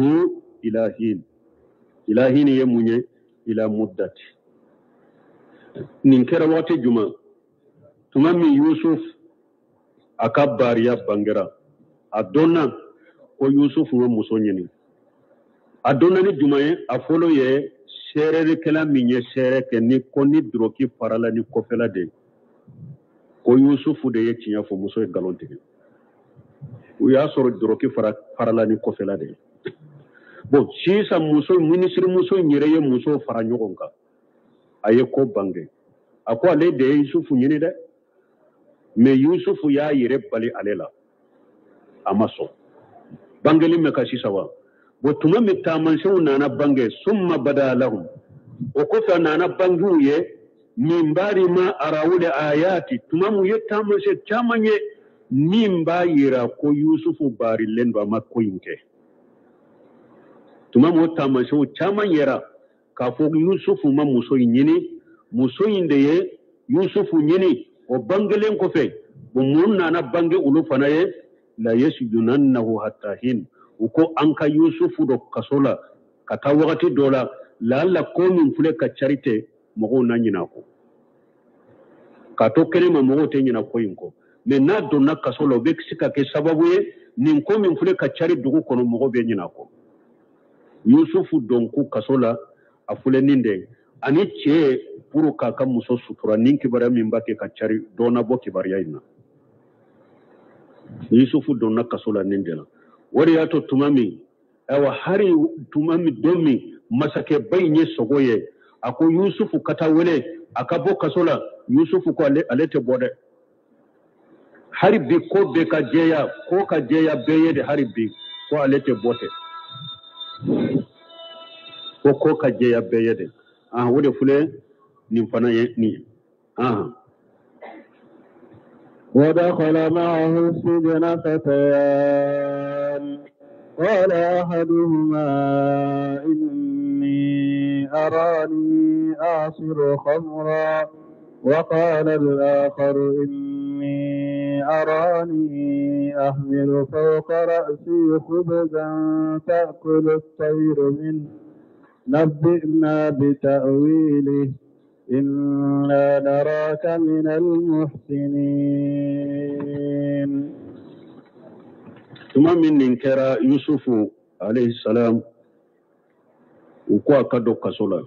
Speaker 3: إلى حين يمني إلى مدة ننكر وقت جمع تمامي يوسف أكبر يا بانجرا أدونا ko yusufu wa muso ɲini a donna ni juma ye a fɔlɔ ye seererekɛla min ye seere kɛ ni ko ni duroki farala ni kɔfɛla de ko yusufu de ye tiɲɛ fɔ muso ye nkalon tigɛ u y'a sɔrɔ duroki farala ni kɔfɛla de bon sisan muso minisiri muso yɛrɛ ye muso fara ɲɔgɔn kan a ye ko bange a ko ale de ye yusufu ɲini dɛ mais yusufu y'a yɛrɛ bali ale la a ma sɔn bangeli me ka sisan wa bo tuma min taamansenw nana bange summa bada lahum o kɔfɛ nana bangew ye min bari ma arawule ayati tuma mu ye taamansen caman ye min b'a yira ko yusufu barilen don a ma ko in kɛ tuma mu taamansenw caman yera k'a fɔ yusufu ma muso in ɲini muso in de ye yusufu ɲini o bangelen kɔfɛ mun nana bange olu fana ye la yasjunannahu hatta hin uko anka yusufu do kasola kata wakati dola lalla ko min fule ka charite mogo na nyina ko kato kelema mogo te nyina ko yinko me na donna kasola be sika ke sababu ye nin ko min fule ka chari dugu kono mogo be nyina ko yusufu donku kasola afule ninde ani che puru ka muso sutura nin kibara min bake ka chari dona bo kibariya ina yusufu donna kasola nindela wari yato tumami awa hari tumami domi masake bayne sogoye ako yusufu kata wele akabo kasola yusufu ko alete bode haribi ko be ka jeya ko ka jeya beye de haribi ko alete bote ko ka jeya beye de wode fule nim fana ni
Speaker 1: ودخل معه السجن فتيان قال أحدهما إني أراني أعصر خمرا وقال الآخر إني أراني أحمل فوق رأسي خبزا تأكل الطير منه نبئنا بتأويله إنا نراك من المحسنين.
Speaker 3: ثم من نكرا يوسف عليه السلام وكوا كدو كسولا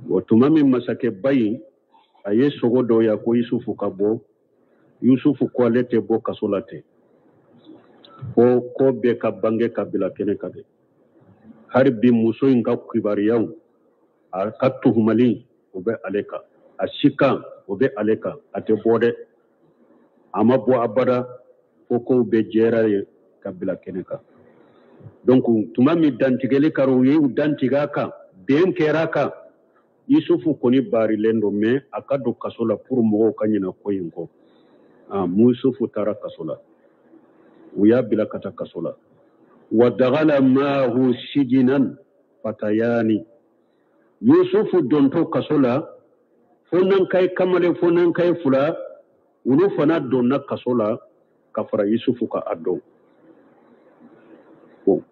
Speaker 3: وثم من مسك باي aye sogo do ya ko yusufu kabo yusufu ko lete bo kasolate ko be ka bange kabila kene kade harbi muso inga kibariyaw akatu humali obe aleka ashika obe aleka ate bode amabo abada ko be jera kabila kene ka donc tumami dantigele karo ye dantiga ka ben keraka yusufu koni bari lendo me akado kasola pour mo kanyina koyinko yusufu tara kasola uya bila kata kasola wadaghala mahu sijinan fatayani yusufu donto kasola fonan kai kamale fonan kai fula ulu fana donna kasola kafara yusufu ka addo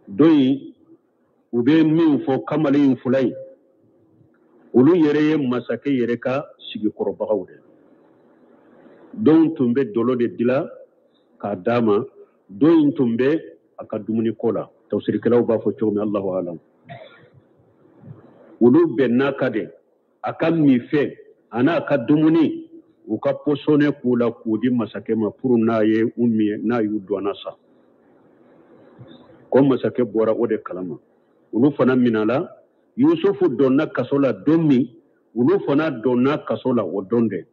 Speaker 3: doyi ube min fo kamale in fulai ulu yere masake yere ka sigi korobagaw de don tumbe dolo de dila ka dama don tumbe aka dumuni kola tawsir kalaw ba fo chomi Allahu alam ulu benaka de aka mi fe ana aka dumuni uka posone kula kudi masake ma puru na ye ummi na yudo nasa ko masake bora ode kalama ulu fana minala yusufu donna kasola domi ulu fana donna kasola odonde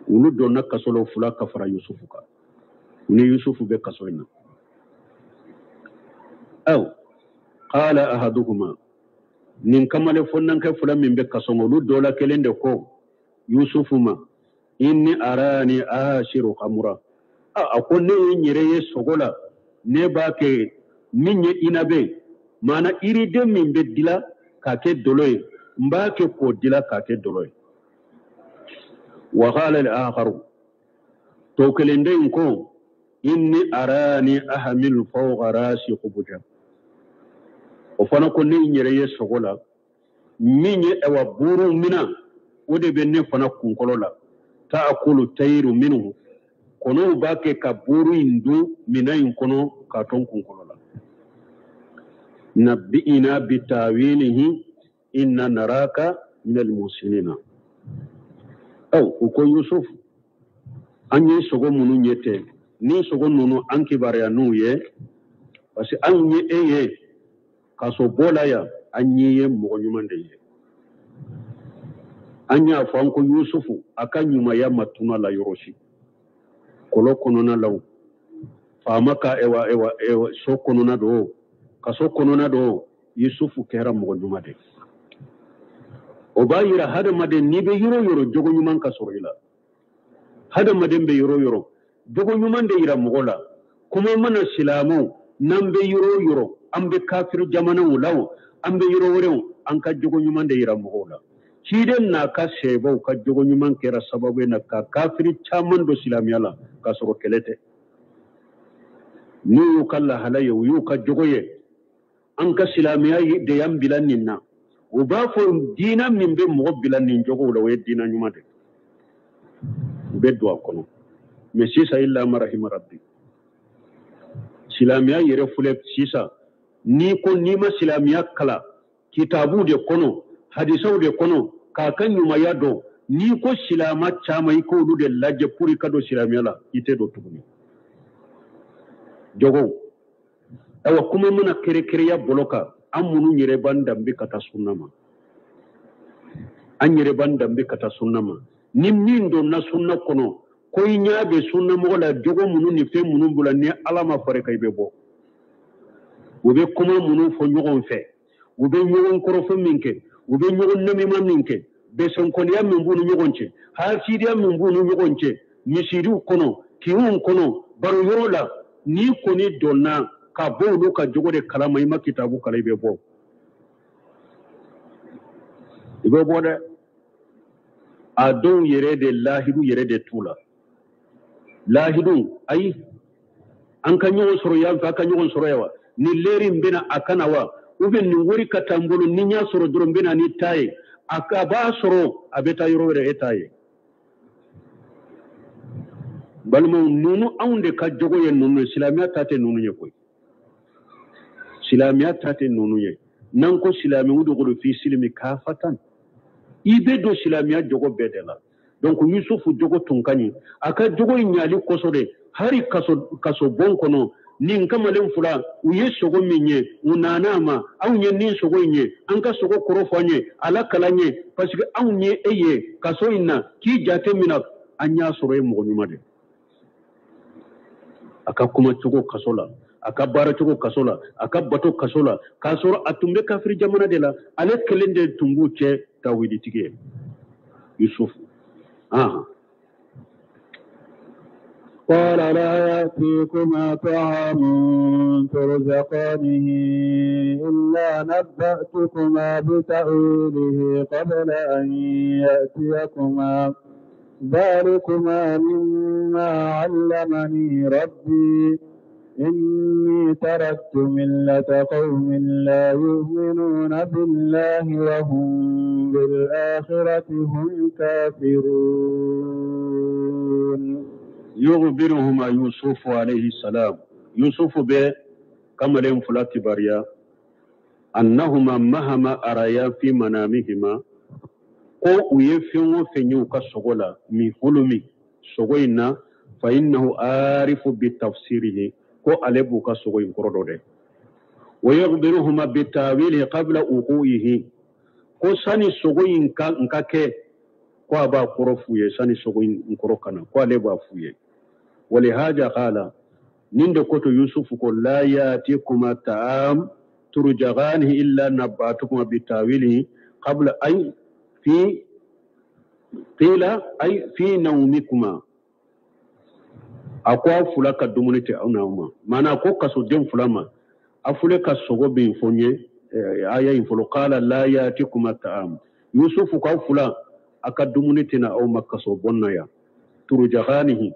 Speaker 3: ulu donna kasola fula kafara yusufu ka ni yusufu be kasoina aw qala ahaduhuma nin kamale fonnan kai fula min be kasongo ulu dola kelende ko yusufu ma inni arani ashiru khamura akonne nyere ye sogola ne ba ke minye inabe mana iri de min be dila ka ke doloy mbake ko dila ka ke doloy wa qala al-akhar to kelende ko inni arani ahmil fawqa rasi qubuja o fana ko ne nyere ye sogola minye ewa buru mina ode be ne fana kunkolo la ta'kulu tayru minhu kono bake ka buru indu mina in kono ka ton kunkolo la nabbi'ina bitawilihi inna naraka minal musinina ko yusuf anye sogo munu nyete ni sogo nunu anki bare anu ye parce anye eye kaso bola ya anye ye mo nyumande ye anya fanko yusufu akanyuma ya matuna la yoroshi kolo konona law famaka ewa so konona do kaso konona do yusufu kera mo nyumade o bayira hada maden ni be yoro jogo nyuman kasoro ila hada maden be yoro jogo nyuman de ira mogola kuma mana silamu nambe yoro ambe kafir jamana ulaw ambe yoro wore an ka jogo nyuman de ira mogola kiden na ka sebo ka jogo nyuman kera sababu na ka kafir chaman do silamiyala kasoro kelete ni yukalla halayo yuka jogo ye an ka silamiya de yam bilaninna ubafo dina min be mo bilanin jogo la we dina nyuma de be do kono me sisa illa marahim rabbi silamiya yere fule sisa ni ko ni ma silamiya kala kitabu de kono hadisau de kono kakan nyuma yado ni ko silama chama iko lu de laje puri kado silamiya la ite do tuguni jogo awa kuma muna kere ya boloka an munu nyere bandambe kata sunnama an nyere bandambe kata sunnama nim min do na sunna kono ko nya be sunna mo la jogo munu ni fe munu bula ni ala ma fare kay be bo ube kuma munu fo nyogon fe ube nyogon koro fo minke ube nyogon nami ma minke be son ko ya min bunu nyogon ce ha sidiya min bunu nyogon ce misiru kono kiwun kono baro yorola ni koni donna ka bo ka jogo de kalama ima kitabu kala be bo ibe bo de a don yere de lahidu yere de tula lahidu ai an kan yi soro ya fa kan yi soro yawa ni lerin bina akana wa uben ni wuri katambulu ni nya soro drum bina ni taye aka ba soro abeta yoro de etaye balmo nunu aunde ka jogo yen nunu islamiya tate nunu ye koy islamiya tate nunu ye nan ko islami wudu go fi silmi kafatan ibe do islamiya jogo bedela donc yusufu jogo tunkani aka jogo nyali kosode hari kaso bonkono nin kamalen fula uye sogo minye unanama aunye nin sogo nye anka sogo korofanye ala kalanye parce que aunye eye kaso inna ki jate mina anya soro e mo nyumade aka kuma jogo kasola aka bara jogo kasola aka bato kasola kasoro atumbe kafiri jamana de la ale kelende tumbu che tawidi tige yusuf
Speaker 1: قال لا يأتيكما طعام ترزقانه إلا نبأتكما بتأويله قبل أن يأتيكما ذلكما مما علمني ربي إني تركت ملة قوم لا يؤمنون بالله وهم بالآخرة هم كافرون
Speaker 3: يخبرهما يوسف عليه السلام يوسف به كما لهم فلات باريا أنهما مهما أرايا في منامهما ko uye fenwo fenyo ka sogola mi hulumi sogoina fa innahu arifu bi tafsirihi ko alebu ka sogoin korodode wa yakhbiruhuma bi tawilihi qabla uquihi ko sani sogoin ka nkake ko aba korofuye sani sogoin nkorokana ko alebu afuye wali haja qala ninde koto yusuf ko la yatikuma ta'am turjagani illa nabatukuma bi tawilihi qabla ay في قيل أي في نومكما أقوى فلك الدمونة أو نوما ما نقول كسودين فلما أفلك الصغب فني آية فلو قال لا يأتيكما الطعام يوسف كاو فلا أكدمونتنا أو مكسوبنا يا ترجعانه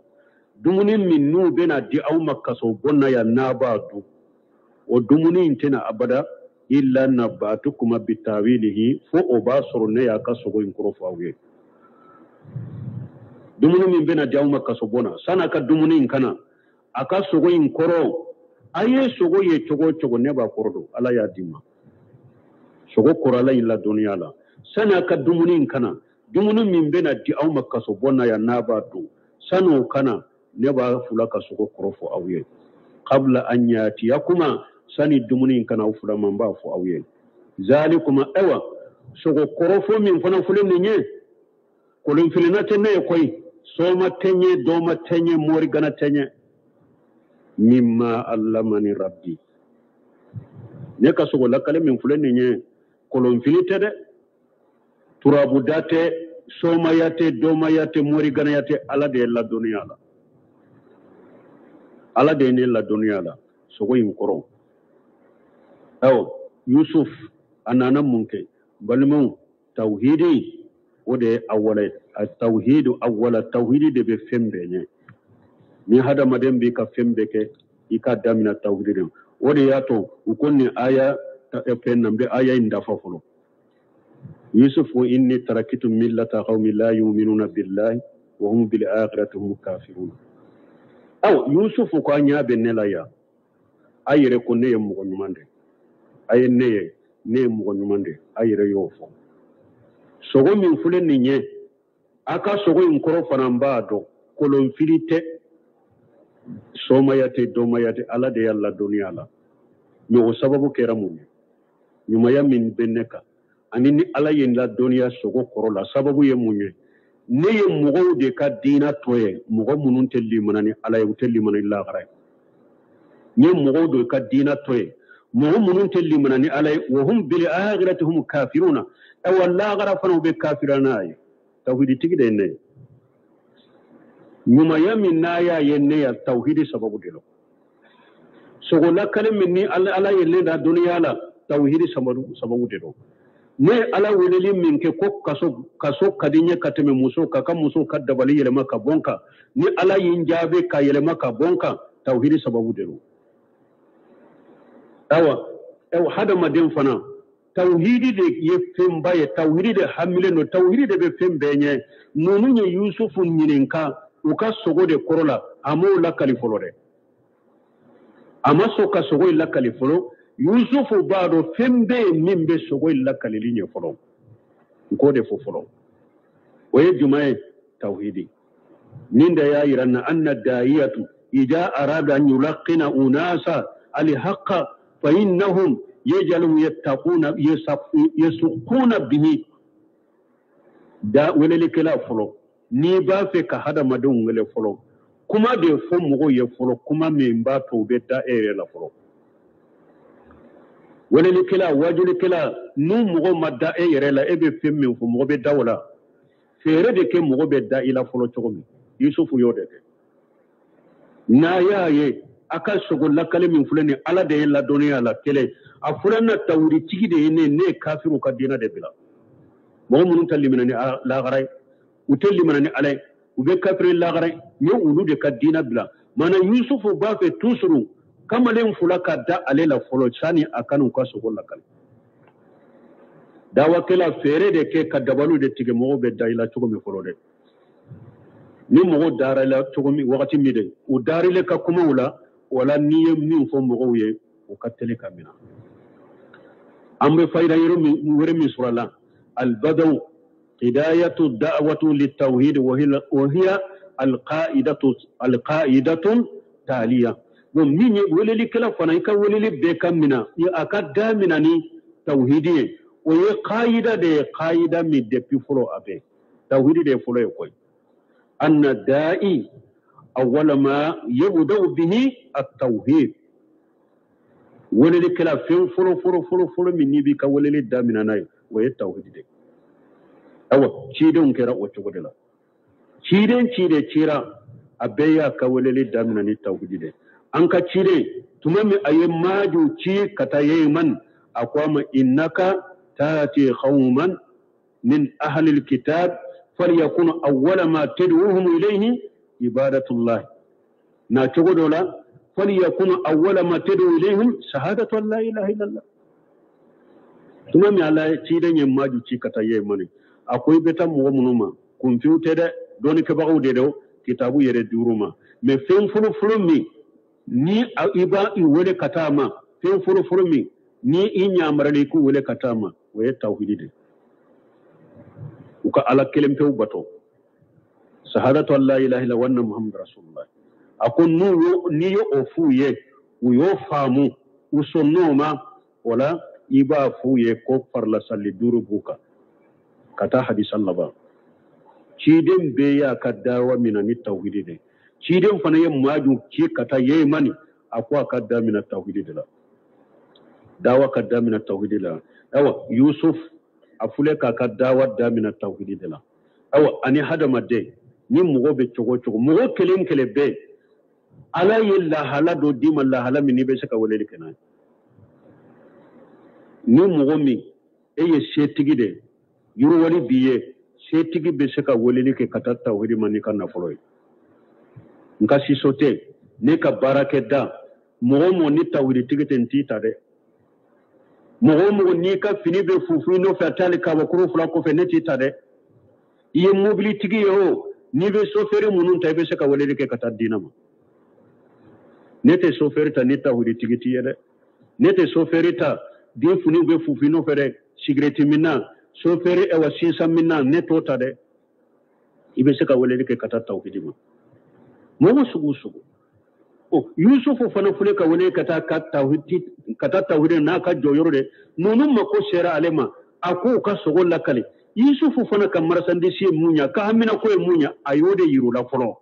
Speaker 3: دموني من نو بنا دي أو مكسوبنا يا نابادو ودموني انتنا أبدا illa nabatukum bitawilihi fo obasoro ne ya kasogo inkorofa wiye dumuni min bena jawma kasobona sana ka dumuni inkana akasogo inkoro aye sogo ye chogo ne ba korodo ala ya dimma sogo korala illa dunya la sana ka dumuni inkana dumuni min bena di awma kasobona ya nabatu sano kana ne ba fulaka sogo korofo awiye qabla an yatiyakuma sani dumuni kana ufula mamba fu awye zalikuma ewa sogo korofo min fana fulen nye kolin filina tenne koy soma tenye doma tenye mori gana tenye mimma allamani rabbi ne ka sogo lakale min fulen nye kolon filite de turabu date soma yate doma yate mori gana yate ala de la dunya la ala de ne la dunya la sogo yin koron أو يوسف أنا ممكن بل توحيدي وده أول التوحيد أول التوحيد ده بفهم بينه من هذا مدام بيك فهم بيك يكاد من التوحيد وده ياتو وكون آية تفهم بآية إندفعوا يوسف وإني تركت ملة قوم لا يؤمنون بالله وهم بالآخرة هم كافرون أو يوسف كان يابن لا أي ركون يوم مغنمانده aye ne mo nyumande ayire yofo sogo min fulen ninye aka sogo in koro fanamba do kolon filite somayate domayate ala de yalla dunya la no sababu kera mun nyuma ya min beneka anini ala yen la dunya sogo koro la sababu ye munye ne ye mɔgɔw de ka diina to ye mɔgɔ minnu tɛ limana ni ala ye u tɛ limana ni lahara ye ne mɔgɔw de ka diina to ye mɔgɔ minnu tɛ limana ni ala ye wa hum bil akhirati hum kafiruna wa lahara fana u bɛ kafirana ye tawhidi tigi de ye ne ɲumanya min n'a y'a ye ne ya tawhidi sababu de la sogo lakale min ni ala ye ne da duniya la tawhidi sababu de la ne ala weleli min kɛ ko kaso ka di n ye ka tɛmɛ muso ka muso ka dabali yɛlɛma ka bɔ n kan ni ala y'i jaabi ka yɛlɛma ka bɔ n kan tawhidi sababu de don awa hadamaden fana tawhidi de ye fɛnba ye tawhidi de hamilen don tawhidi de bɛ fɛn bɛɛ ɲɛ ninnu ye yusufu ɲininka u ka sogo de kɔrɔ la a m'o lakali fɔlɔ dɛ a ma sɔn ka sogo in lakali fɔlɔ yusufu b'a dɔn fɛn bɛ yen min bɛ sogo in lakalili ɲɛ fɔlɔ n k'o de fɔ fɔlɔ o ye jumɛn ye tawhidi nin da y'a yira na anna daiyatu idza arada an yulaqina unasa alhaqa fa innahum yajalu yattaquna yasuquna bihi da weleli kɛla fɔlɔ n'i b'a fɛ ka hadamadenw wele fɔlɔ kuma de fɔ mɔgɔw ye fɔlɔ kuma min b'a to u bɛ da e yɛrɛ la fɔlɔ welelikɛla wajulikɛla n'u mɔgɔ ma da e yɛrɛ la e bɛ fɛn min fɔ mɔgɔ bɛ da o la feere de kɛ mɔgɔ bɛ da i la fɔlɔ cogo min yusufu y'o de kɛ n'a y'a ye a ka sogo lakale min filɛ nin ala de ye ladɔnniya la kɛlɛ a fɔra na tawuritigi de ye ne ye kafiru ka diinɛ de bila mɔgɔ minnu tɛ limana ni lahara ye u tɛ limana ni ala ye u bɛ kafiri lahara ye n ye olu de ka diinɛ bila maana yusufu b'a fɛ toujours kamalen fula ka da ale la fɔlɔ sani a ka n'u ka sogo lakale dawakɛla feere de kɛ ka dabaliw de tigɛ mɔgɔw bɛ da i la cogo min fɔlɔ dɛ ni mɔgɔw dara i la cogo min wagati min de u darile ka kumaw la wala n'i ye min fɔ mɔgɔw ye u ka teli ka minɛ an bɛ fayida wɛrɛ min sɔrɔ a la albadaw hidayatu da'watu litawhid wa hiya alqa'idatun taliya bon min ye weleli kɛla fana i ka weleli bɛɛ ka mina a ka da mina ni tawhidi ye o ye qaida de ye qaida min depuis fɔlɔ a bɛɛ tawhidi de ye fɔlɔ ye koyi anna da'i awwala ma yabda'u bihi at-tawhid weleli kɛla fɛn fɔlɔ min n'i b'i ka weleli da mina n'a ye o ye tawhidi de awa cidenw kɛra o cogo de la ciden cira a bɛɛ y'a ka weleli da mina ni tawhidi de an ka ciden tuma min a ye maaju ci ka taa yeman a ko a ma innaka taati qawman min ahli alkitab falyakun awwala ma tad'uhum ilayhi ibadatullah na cogo dɔ la falyakun awwala ma tad'u ilayhim shahadatu an la ilaha illallah tuma min ala ciden ye maaju ci ka taa yeman a ko i bɛ taa mɔgɔ minnu ma kunfiw tɛ dɛ dɔɔnikɛbagaw de don kitabu yɛrɛ duuru ma mais fɛn fɔlɔ min ni i b'a i wele ka taa ma fɛn fɔlɔ min ni i ɲamarali i k'u wele ka taa ma o ye tawhidi de u ka ala kelen pewu bato shahadatu an la ilaha illa wa anna muhammad rasulullah a ko n'i ye o f'u ye u y'o faamu u sɔnn'o ma wala i b'a f'u ye ko farlasalli duuru b'u kan ka taa hadisan laban ciden bɛɛ y'a ka dawa mina ni tawhidi de ciden fana ye maaju ci ka taa yemani a ko a ka damina tawhidi de la dawa ka damina tawhidi la awa yusuf a fule k'a ka dawa damina tawhidi de la awa ani hadamaden ni mɔgɔ bɛ cogo cogo mɔgɔ kelen kelen bɛɛ ala ye lahala dɔ d'i ma lahala min n'i bɛ se ka weleli kɛ n'a ye ni mɔgɔ min e ye setigi de yiriwali b'i ye setigi bɛ se ka weleli kɛ ka taa tawhidi ma n'i ka nafolo ye nka siso tɛ ne ka baarakɛ da mɔgɔ mɔgɔ ni tawhiditigi tɛ n t'i ta dɛ mɔgɔ mɔgɔ n'i ka fini bɛ fufu i nɔfɛ a t'ale kabakuru fila kɔfɛ ne t'i ta dɛ i ye mobilitigi ye o n'i bɛ sofɛri minnu ta i bɛ se ka weleli kɛ ka taa diinɛ ma ne tɛ sofɛri ta ni tawhiditigi t'i ye dɛ ne tɛ sofɛri ta den finiw bɛ fufu i nɔfɛ dɛ sigirɛti minna sofɛri ɛwɔ sisan minna ne t'o ta dɛ i bɛ se ka weleli kɛ ka taa tawhidi ma mɔgɔ sugu sugu yusufu fana fule ka wele ka taa tawhidi n'a ka jɔyɔrɔ de ninnu mako sera ale ma a k'u ka sogo lakali yusufu fana ka marasandisi munya ka hamina ko munya ayode yiru la folo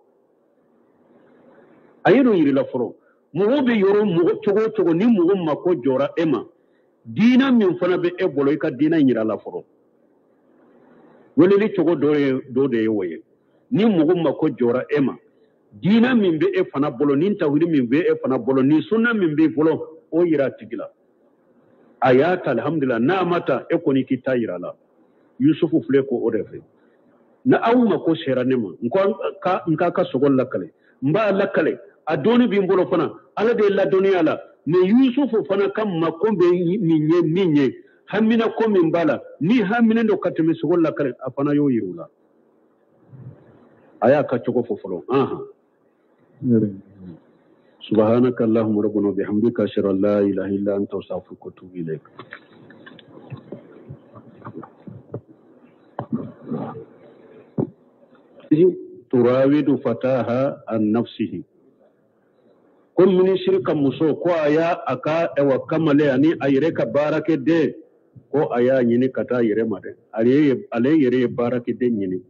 Speaker 3: ayedo yiru la folo mo be yoro mo togo ni mo mako jora ema dina min fana be e bolo ka dina yira la folo wele li togo do de woye ni mo mako jora ema dina min be e fana bolo ni tawhid min be e fana bolo ni sunna min be bolo o yira tigila ayata alhamdulillah na mata e koni kita yira la yusufu fule ko odefe na awma ko seranema nka ka sogol lakale mba lakale adoni bi mbolo fana ala de la doni ala me yusufu fana kam makombe ninye hamina ko min bala ni hamina do kateme sogol lakale afana yo yirula aya ka choko fofolo aha سبحانك اللهم ربنا وبحمدك اشهد ان لا اله الا انت استغفرك واتوب اليك تراود فتاها عن نفسه كل من شرك مسو كو ايا اكا او كمله اني ايرك بارك دي كو ايا ني كتا يرما دي علي يري بارك دي ني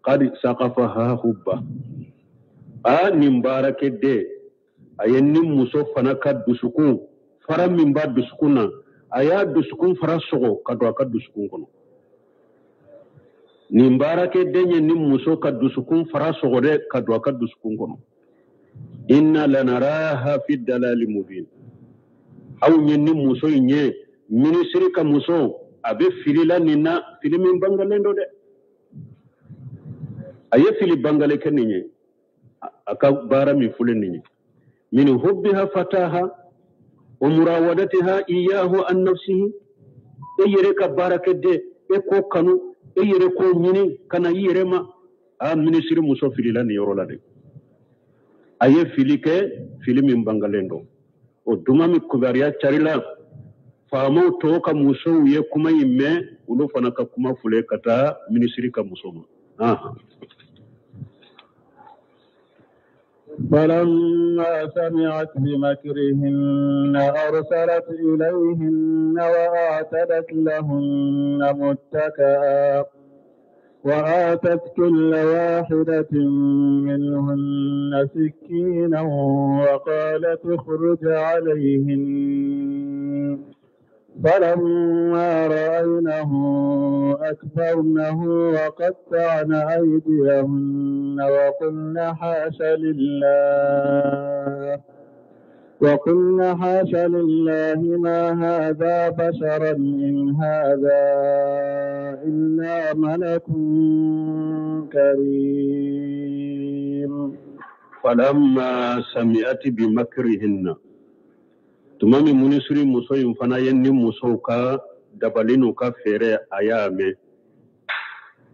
Speaker 3: قد سقفها حبا ان بارك دي ayenni muso fana ka dusukun fara min ba dusukun na aya dusukun fara sogo ka do aka dusukun kono ni barake denye ni muso ka dusukun fara sogo de ka do aka dusukun kono inna lanaraha fi dalal mubin aw ni muso nye ministri ka muso abe filila nina filimin bangalendo de aye fili bangale keninye aka bara mi fuleninye من حبها فتاها ومراودتها إياه عن نفسه يريك بارك دي يكو كانوا يريكو نيني كان يريما من سير مصوفي لان يرولا دي أي فيليك فيلي من بانغالندو ودوما كباريا تشاريلا فامو توكا مصو يكما يمي ولو فنكا كما فليكتا من سيرك مصوما
Speaker 1: فلما سمعت بمكرهن أرسلت إليهن وأعتدت لهن متكئا وآتت كل واحدة منهن سكينا وقالت اخرج عليهن فلما رأينه أكبرنه وقطعن أيديهن وقلن حاش لله ما هذا بشرا إن هذا إلا ملك كريم
Speaker 3: فلما سمعت بمكرهن tumami munisiri muso yin fana yenni muso ka dabalinu ka fere ayame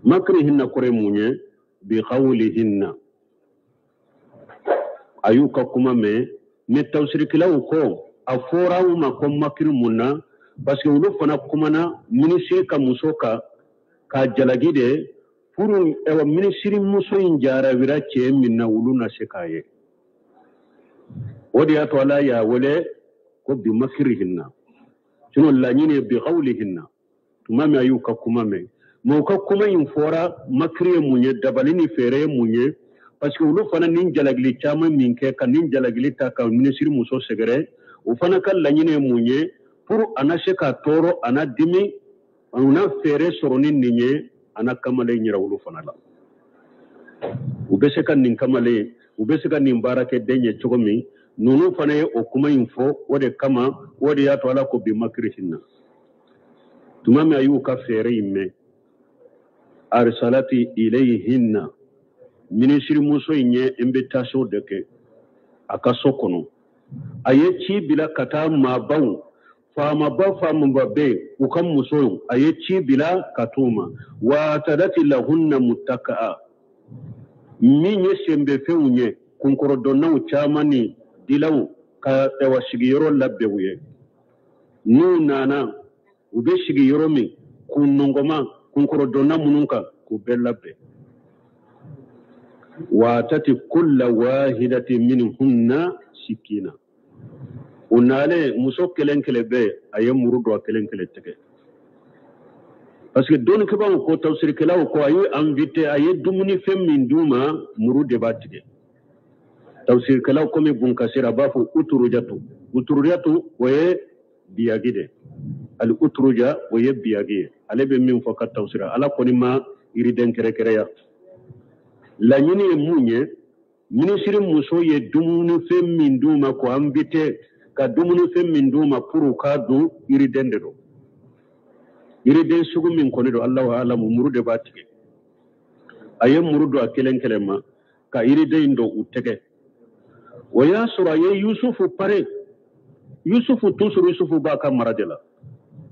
Speaker 3: makrihinna kore munye bi qawlihinna ayuka kuma me ne tawsirikilaw ko afora uma ko makri munna parce que wulu fana kuma na munisiri ka muso ka jalagide puru ewa munisiri muso yin jara wira che minna wulu na sekaye wodi ato ala ya wole ko bi makrihinna tuno lañine bi qawlihinna tumami ayuka kuma me mo ka kuma in fora makriye munye dabalini fere munye parce que wulu fana nin jalagli chama minke kan nin jalagli ta ka ministre muso segere u fana kan lañine munye pour anashe ka toro ana dimi ana fere soroni ninye ana kamale nyira wulu fana la u bese kan nin kamale u bese kan nin barake denye chogomi nunu fana ye o kuma info wode kama wode ya to ala ko bi makrihinna tumami ayuka fere imme arsalati ilayhinna ministre muso nye invitation deke aka sokono aye ci bila kata mabaw fama babe ukam muso aye ci bila katuma wa tadati lahunna muttakaa minye sembe feunye kunkoro donna uchamani dilaw ka ewa shigiyoro labbe wuye nu nana ube shigiyoro mi kunongoma kunkoro donna mununka kubelabbe واتت كل واحدة منهن سكينة ونالي مسو كلن كلبه اي مرود وكلن كلتك parce que don ke ba ko tafsir kala ko ayi invité ayi dumuni fem min duma muru de batige tafsir kala ko me bun kasira ba fu uturujatu waye biyagide al utruja waye biyagi ale be min fo ka tafsira ala ko ni ma iri den kere kere ya la nyini e munye ministre muso ye dumuni fem min duma ko invité ka dumuni fem min duma pour ka do iri dende do iri den sugu min koni do Allah wa alamu murude batige aye murudo akelen kelema ka iri den do utege waya sura ye yusufu pare yusufu tusuru yusufu ba ka maradela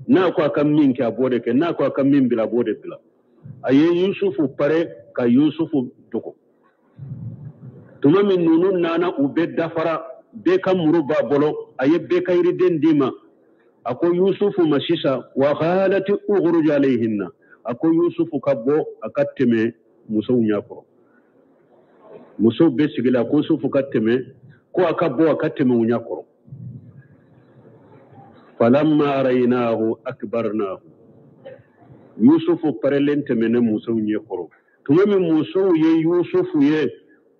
Speaker 3: na ko aka min ke abode ke na ko aka min bila abode bila aye yusufu pare ka yusufu doko tuma min nunun nana ube dafara be ka muruba bolo aye be ka iri den dima ako yusufu masisa wa khalati ukhruj alayhinna ako yusufu kabbo akateme muso nyakoro muso be sigila ko yusufu kateme ko akabbo akateme nyakoro falamma araynahu akbarnahu yusufu parelente mene muso nyakoro tumemi muso ye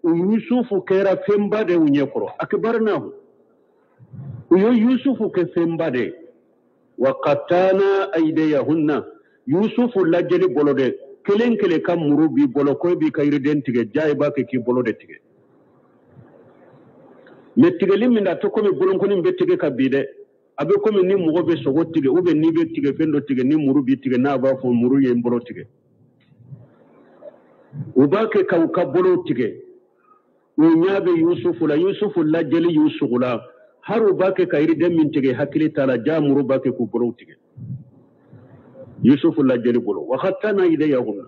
Speaker 3: yusufu kera fembade nyakoro akbarnahu uyo yusufu ke fembade وقتانا أيديهن يوسف لجلي بولode kelen kele kam murubi bolo ko bi kayri den tige jay ba ke ki bolode tige me tige liminda to ko mi bolon ko ni be tige kabide abe ko mi ni mugo be sogo tige ube ni be tige fendo tige ni murubi tige na ba fo muru ye mbolo tige ubake ka ka bolo tige unyabe yusufu la jeli yusufu la haru bake kayri den min tige hakili tala jamuru bake ku bolo tige yusufu la jeli bolo wa khatana idayahunna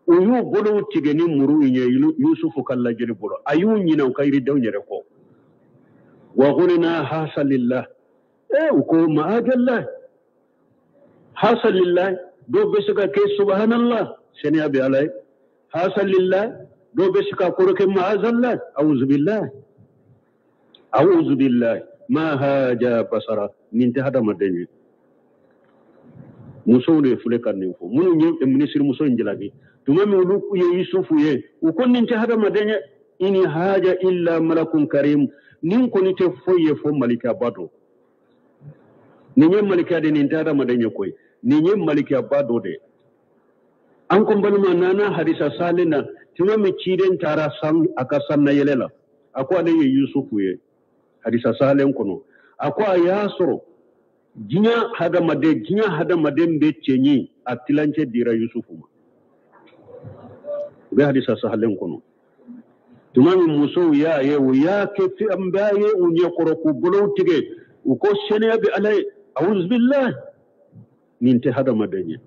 Speaker 3: uyu bolo tige ni muru nye yusufu kala jeli bolo ayu nyina kayri daw nyere ko wa qulna hasalillah uko ma'ajallah hasalillah do besaka ke subhanallah seni abi alay hasalillah do besaka koroke ma'azallah a'udhu billah ma haja basara ninta hada madenye muso ne fule kanin fo munu nye ministre muso njilagi tumami ulu ye yusufu ye uko ninta hada madenye ini haja illa malakun karim nin ko nite foye fo malika bado ninye malika de ninta hada madenye koy ninye malika bado de an ko balma nana hadisa salina tumami ciden tara sam aka sanna yelela akwa de ye yusufu ye hadisa salen kono akwa yasoro jinya hada made mbe chenyi atilance dira yusufu ma be hadisa salen kono tumami muso ya ke fi ambaye unye koroku bolo tige uko shene abi alay a'udhu billah ninte hada madenye